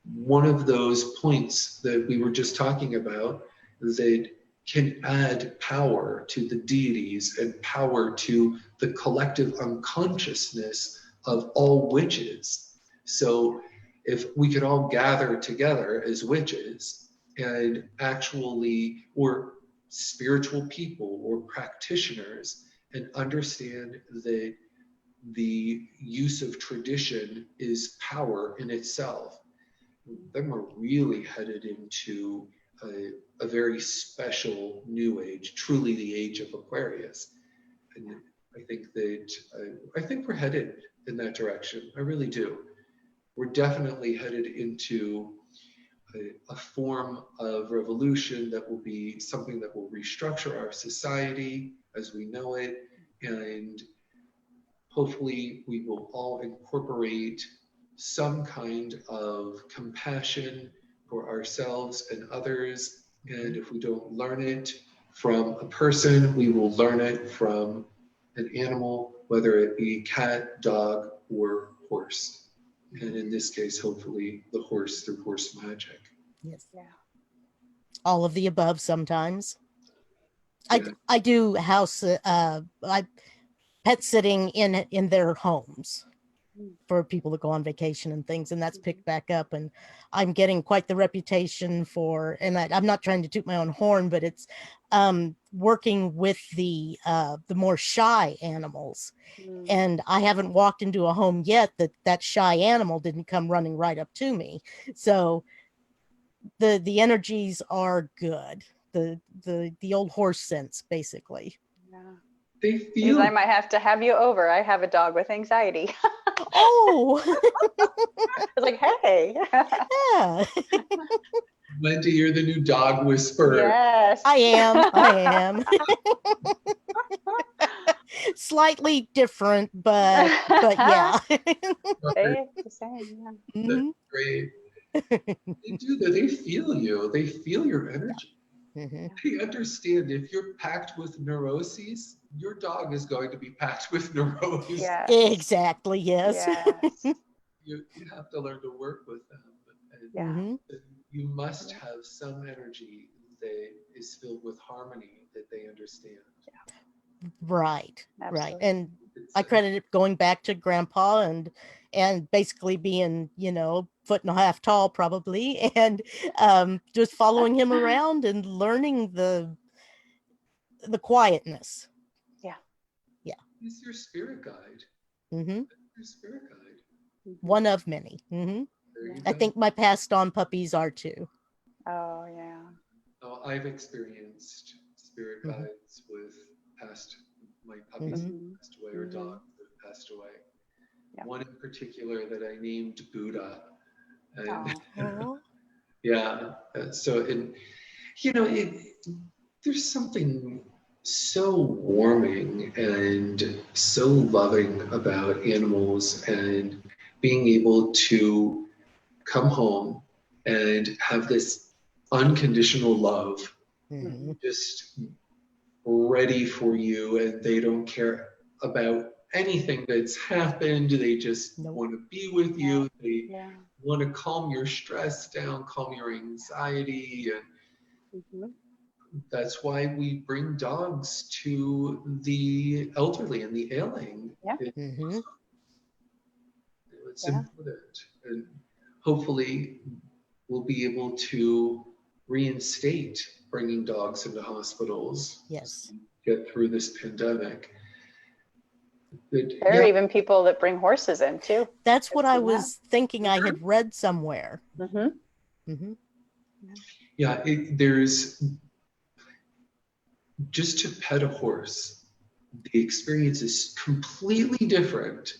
one of those points that we were just talking about that can add power to the deities and power to the collective unconsciousness of all witches. So if we could all gather together as witches and actually, or spiritual people or practitioners, and understand that the use of tradition is power in itself, then we're really headed into a very special new age, truly the age of Aquarius. And I think we're headed in that direction. I really do. We're definitely headed into a form of revolution that will be something that will restructure our society as we know it, and hopefully we will all incorporate some kind of compassion for ourselves and others. And if we don't learn it from a person, we will learn it from an animal, whether it be cat, dog, or horse. And in this case, hopefully the horse through horse magic. Yes. Yeah. All of the above sometimes. Yeah. I do house I pet sitting in their homes for people that go on vacation and things, and that's picked back up, and I'm getting quite the reputation for, and I'm not trying to toot my own horn, but it's working with the more shy animals. And I haven't walked into a home yet that shy animal didn't come running right up to me. So the energies are good. The old horse sense, basically. Yeah. They Geez, feel I might have to have you over. I have a dog with anxiety. Oh, It's like, hey. yeah, Wendy, you're the new dog whisperer. Yes. I am. Slightly different, but yeah. They the same, yeah. Mhm. That's great. They do that. They feel you. They feel your energy. Mhm. They understand if you're packed with neuroses, your dog is going to be packed with neuroses. Yes. Exactly, yes. Yes. You have to learn to work with them. And Yeah. Mhm. you must have some energy that is filled with harmony that they understand. Right. Absolutely. And It's I credit it going back to Grandpa and basically being, foot and a half tall probably, and just following him around and learning the quietness. he's your spirit guide. Hmm. Your spirit guide. One of many. Hmm. There you I go. think my passed on puppies are too. Oh, yeah. Oh, I've experienced spirit Mhm. guides with my puppies Mhm. that passed away, or dogs that passed away. Yeah. One in particular that I named Buddha. And Aw. yeah, there's something so warming and so loving about animals, and being able to come home and have this unconditional love Mhm. just ready for you, and they don't care about anything that's happened. They just Nope. want to be with you. They Yeah. want to calm your stress down, calm your anxiety, and Mhm. that's why we bring dogs to the elderly and the ailing. Yeah. Mhm. It's Yeah. important, and hopefully we'll be able to reinstate bringing dogs into hospitals. Yes. Get through this pandemic. But, There are yeah, even people that bring horses in too. That's what I seen that. was thinking I had read somewhere. Mm-hmm. Hmm. yeah. There's just to pet a horse. The experience is completely different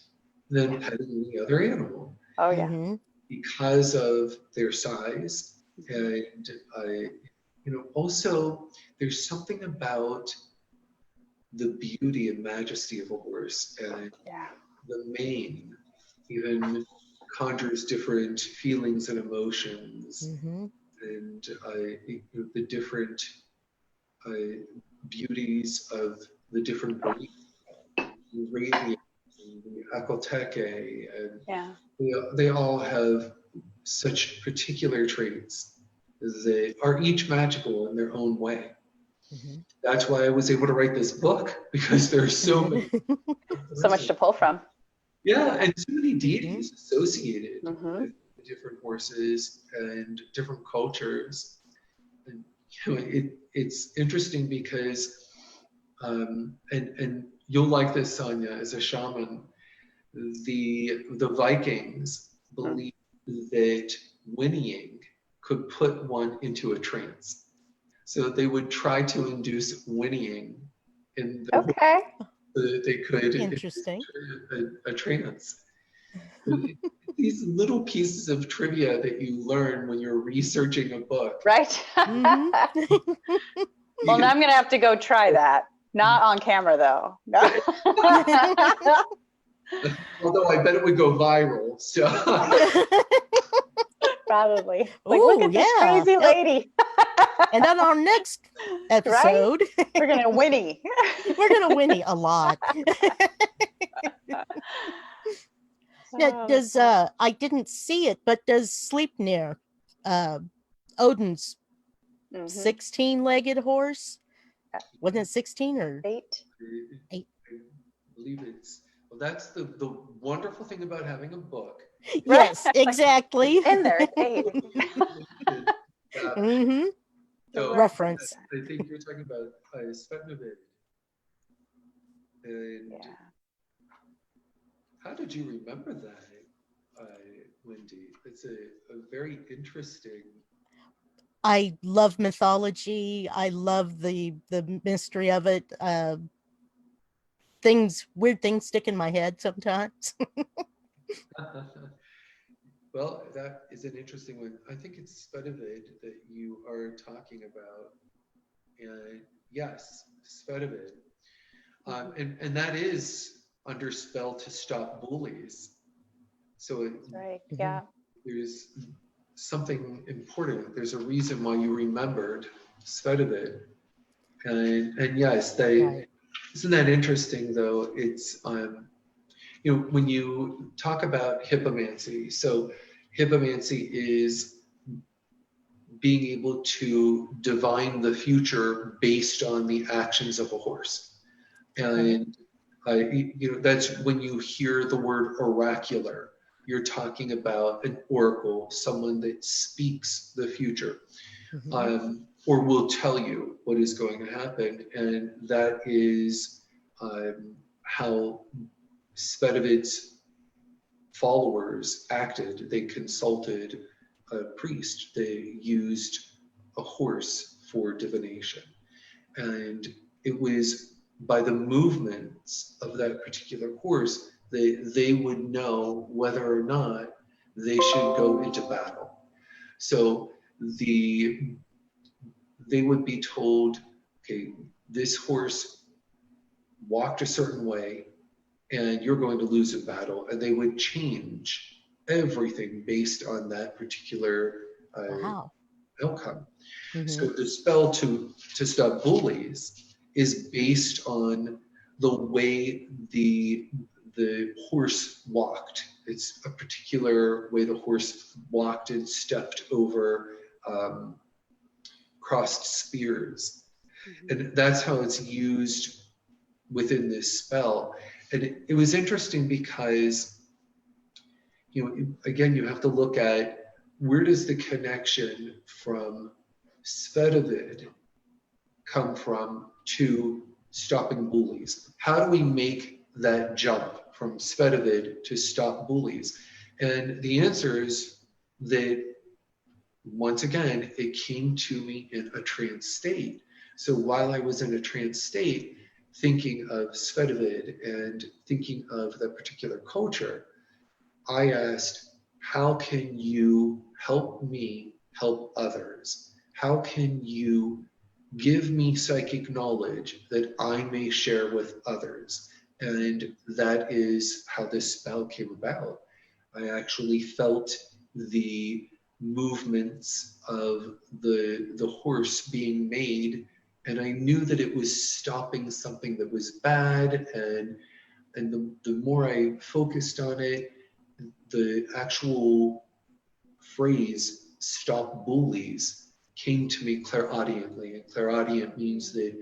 than petting any other animal. Oh, yeah. Hmm. because of their size, and also there's something about the beauty and majesty of a horse, and the mane even conjures different feelings and emotions, and the different beauties of the different breeds, the radiant, the Akolteke, and they all have such particular traits. They are each magical in their own way. That's why I was able to write this book, because there's so many, so much to pull from. Yeah, and so many deities associated with different horses and different cultures. And it's interesting because, and you'll like this, Sonia, as a shaman, the Vikings believed that whinnying could put one into a trance. So they would try to induce whinnying in the horse so that they could Interesting. a trance. These little pieces of trivia that you learn when you're researching a book. Right. Well, now I'm going to have to go try that. Not on camera, though. No. Although I bet it would go viral. So. Probably. Like, ooh, look at this crazy lady. And on our next episode, we're going to whinny. We're going to whinny a lot. Now, does I didn't see it, but does Sleipnir, Odin's 16-legged horse, wasn't it 16 or 8? I believe it's, well, that's the wonderful thing about having a book. Yes, exactly. In there, 8. So reference. I think you're talking about Svetnovid. And how did you remember that, Wendy? It's a very interesting. I love mythology. I love the mystery of it. Weird things stick in my head sometimes. Well, that is an interesting one. I think it's Svetovid that you are talking about. And yes, Svetovid. And that is under spell to stop bullies. So there's something important. There's a reason why you remembered Svetovid. And yes, isn't that interesting though? It's when you talk about hippomancy, so hippomancy is being able to divine the future based on the actions of a horse. And that's when you hear the word oracular, you're talking about an oracle, someone that speaks the future, or will tell you what is going to happen. And that is how Svetovid's followers acted. They consulted a priest. They used a horse for divination. And it was by the movements of that particular horse that they would know whether or not they should go into battle. So they would be told, okay, this horse walked a certain way, and you're going to lose a battle, and they would change everything based on that particular outcome. So the spell to stop bullies is based on the way the horse walked. It's a particular way the horse walked and stepped over crossed spears. And that's how it's used within this spell. And it was interesting because, again, you have to look at where does the connection from Svetovid come from to stopping bullies? How do we make that jump from Svetovid to stop bullies? And the answer is that, once again, it came to me in a trance state. So while I was in a trance state, thinking of Svetovid and thinking of that particular culture, I asked, how can you help me help others? How can you give me psychic knowledge that I may share with others? And that is how this spell came about. I actually felt the movements of the horse being made, and I knew that it was stopping something that was bad, and the more I focused on it, the actual phrase "stop bullies" came to me clairaudiently, and clairaudient means that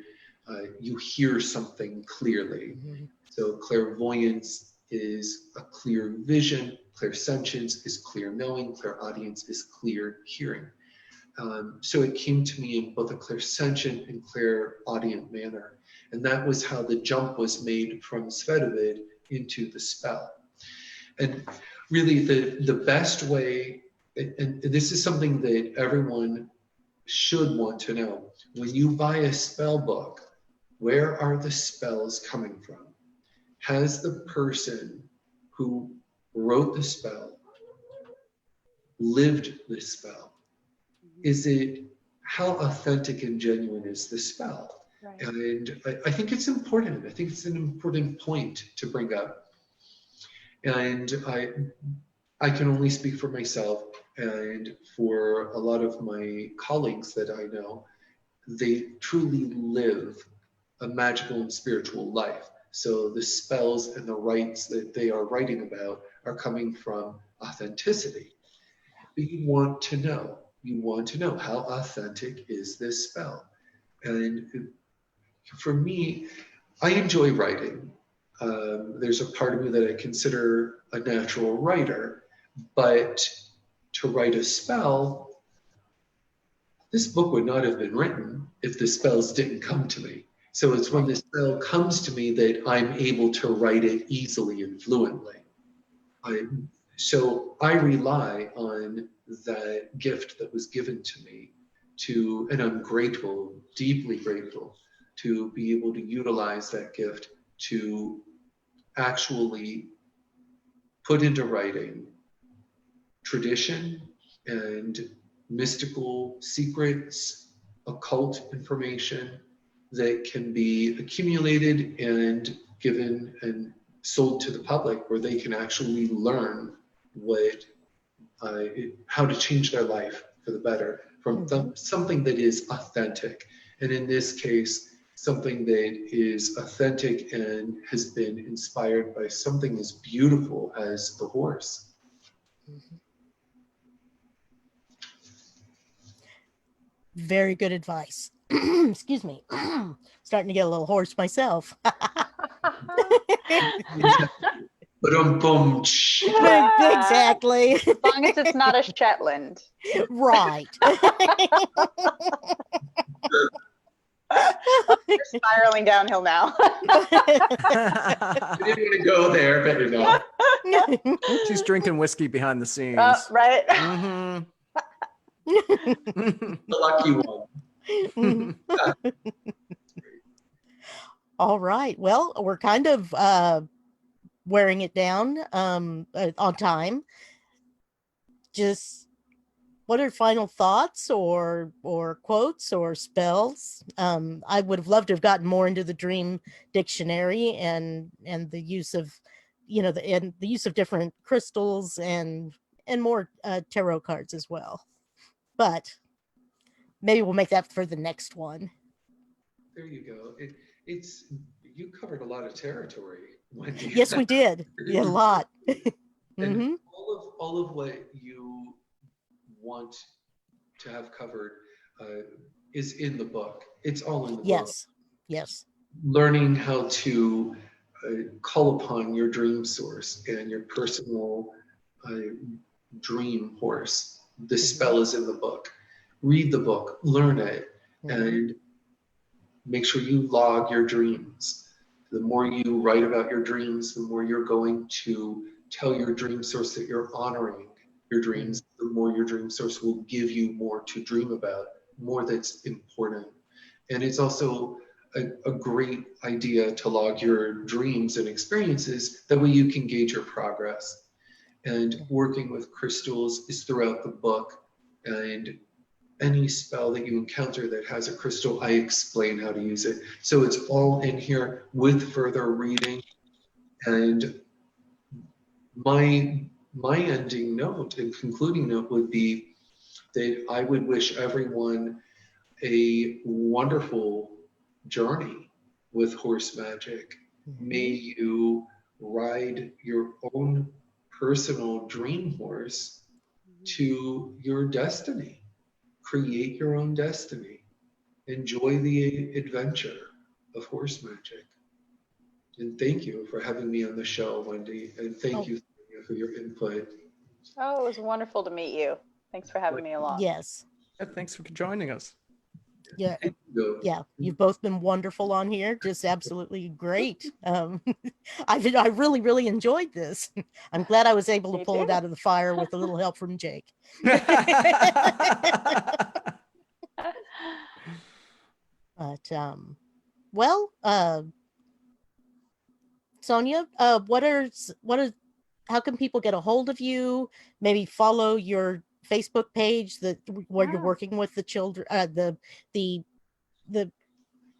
you hear something clearly. So clairvoyance is a clear vision, clairsentience is clear knowing, clairaudience is clear hearing. So it came to me in both a clairsentient and clairaudient manner. And that was how the jump was made from Svetovid into the spell. And really the best way, and this is something that everyone should want to know, when you buy a spell book, where are the spells coming from? Has the person who wrote the spell lived the spell? Is it, how authentic and genuine is the spell? Right. And I think it's important. I think it's an important point to bring up. And I can only speak for myself and for a lot of my colleagues that I know. They truly live a magical and spiritual life. So the spells and the rites that they are writing about are coming from authenticity. But you want to know how authentic is this spell. And for me, I enjoy writing. There's a part of me that I consider a natural writer, but to write a spell, this book would not have been written if the spells didn't come to me. So it's when the spell comes to me that I'm able to write it easily and fluently. So I rely on that gift that was given to me and I'm grateful, deeply grateful, to be able to utilize that gift to actually put into writing tradition and mystical secrets, occult information that can be accumulated and given and sold to the public, where they can actually learn how to change their life for the better from something that is authentic. And in this case, something that is authentic and has been inspired by something as beautiful as the horse. Very good advice. Excuse me. Starting to get a little hoarse myself. Exactly. As long as it's not a Shetland. Right. You're spiraling downhill now. I didn't want to go there, but you know. She's drinking whiskey behind the scenes. Right. Mm-hmm. The lucky one. All right. Well, we're kind of wearing it down on time. Just what are final thoughts or quotes or spells? I would have loved to have gotten more into the dream dictionary and the use of, the use of different crystals and more tarot cards as well. But maybe we'll make that for the next one. There you go. You covered a lot of territory, Wendy. Yes, we did. Yeah, a lot. And all of what you want to have covered is in the book. It's all in the book. Yes. Learning how to call upon your dream source and your personal dream horse. The spell is in the book. Read the book, learn it, and make sure you log your dreams. The more you write about your dreams, the more you're going to tell your dream source that you're honoring your dreams, the more your dream source will give you more to dream about, more that's important. And it's also a great idea to log your dreams and experiences. That way you can gauge your progress. And working with crystals is throughout the book. And any spell that you encounter that has a crystal, I explain how to use it. So it's all in here with further reading. And my ending note and concluding note would be that I would wish everyone a wonderful journey with Horse Magick. May you ride your own personal dream horse to your destiny. Create your own destiny. Enjoy the adventure of Horse Magick. And thank you for having me on the show, Wendy. And thank you for your input. Oh, it was wonderful to meet you. Thanks for having me along. Yes. Thanks for joining us. Yeah. Yeah. You've both been wonderful on here. Just absolutely great. I really, really enjoyed this. I'm glad I was able to Me pull it too. out of the fire with a little help from Jake. But well, Sonia, how can people get a hold of you? Maybe follow your Facebook page where you're working with the children, the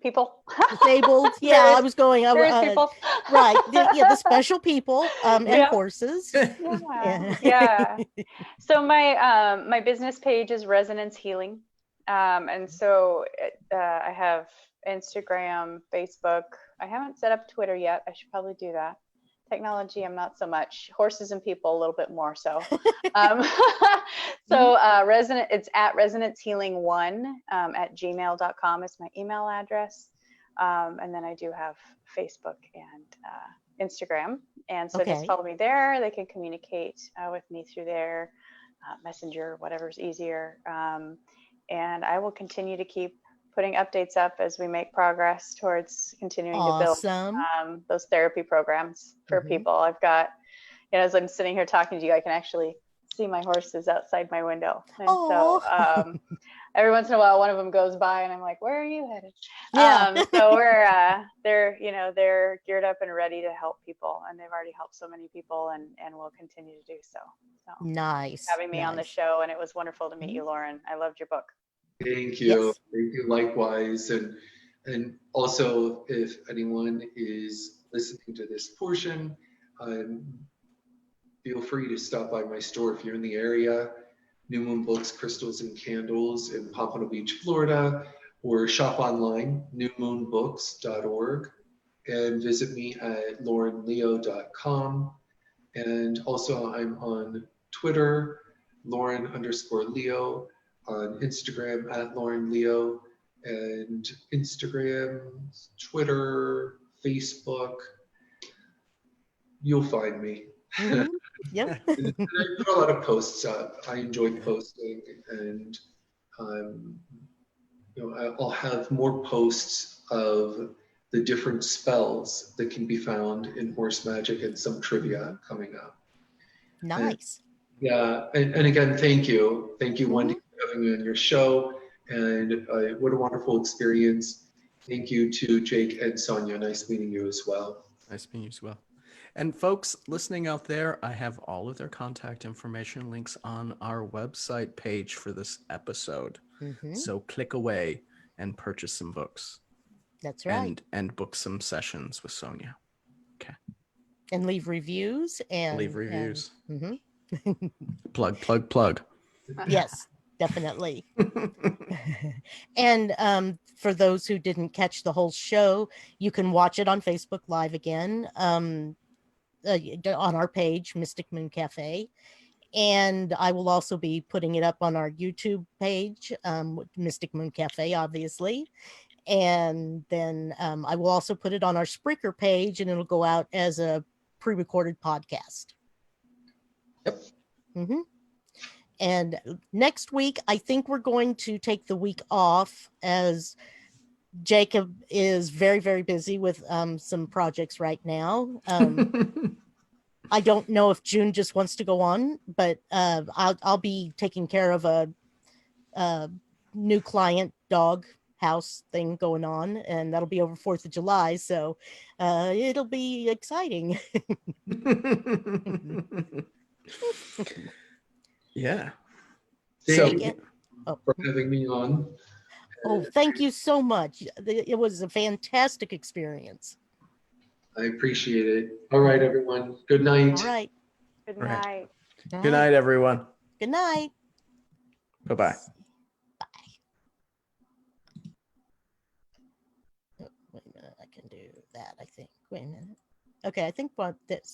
People. disabled. Yeah, Various- I was going. various people. Right. The special people and Yeah. horses. Yeah. So my business page is Resonance Healing, and so I have Instagram, Facebook. I haven't set up Twitter yet. I should probably do that. Technology, I'm not so much. Horses and people, a little bit more so. It's at resonancehealing1 at gmail.com is my email address. And then I do have Facebook and Instagram. And so just follow me there. They can communicate with me through there, Messenger, whatever's easier. And I will continue to keep putting updates up as we make progress towards continuing to build those therapy programs for people. I've got, as I'm sitting here talking to you, I can actually see my horses outside my window. And so every once in a while, one of them goes by and I'm like, where are you headed? Yeah. So they're geared up and ready to help people, and they've already helped so many people and will continue to do so. Nice. Having me on the show, and it was wonderful to meet you, Lawren. I loved your book. Thank you. Yes. Thank you likewise. And also, if anyone is listening to this portion, feel free to stop by my store if you're in the area. New Moon Books, Crystals and Candles in Pompano Beach, Florida, or shop online, newmoonbooks.org, and visit me at lawrenleo.com. And also I'm on Twitter, Lawren_Leo, on Instagram at Lawren Leo, and Instagram, Twitter, Facebook. You'll find me. Yep. And I put a lot of posts up. I enjoy posting, and I'll have more posts of the different spells that can be found in Horse Magick and some trivia coming up. Nice. And again, thank you, Wendy, for having me on your show, and what a wonderful experience. Thank you to Jake and Sonia. Nice meeting you as well. Nice meeting you as well. And folks listening out there, I have all of their contact information links on our website page for this episode. So click away and purchase some books. That's right. And book some sessions with Sonia. Okay. And leave reviews. Plug. Yes, definitely. And for those who didn't catch the whole show, you can watch it on Facebook Live again. On our page, Mystic Moon Cafe, and I will also be putting it up on our YouTube page, Mystic Moon Cafe, obviously, and then I will also put it on our Spreaker page, and it'll go out as a pre-recorded podcast. Yep. And next week, I think we're going to take the week off, as Jacob is very, very busy with some projects right now. I don't know if June just wants to go on, but I'll be taking care of a new client dog house thing going on, and that'll be over 4th of July. So it'll be exciting. Yeah. Thank So you Oh, for having me on. oh, thank you so much. It was a fantastic experience. I appreciate it. All right, everyone. Good night. All right. Good Right. night. good night, everyone. Good night. Bye-bye. Oh, wait a minute. I can do that, I think. Wait a minute. Okay, I think what this.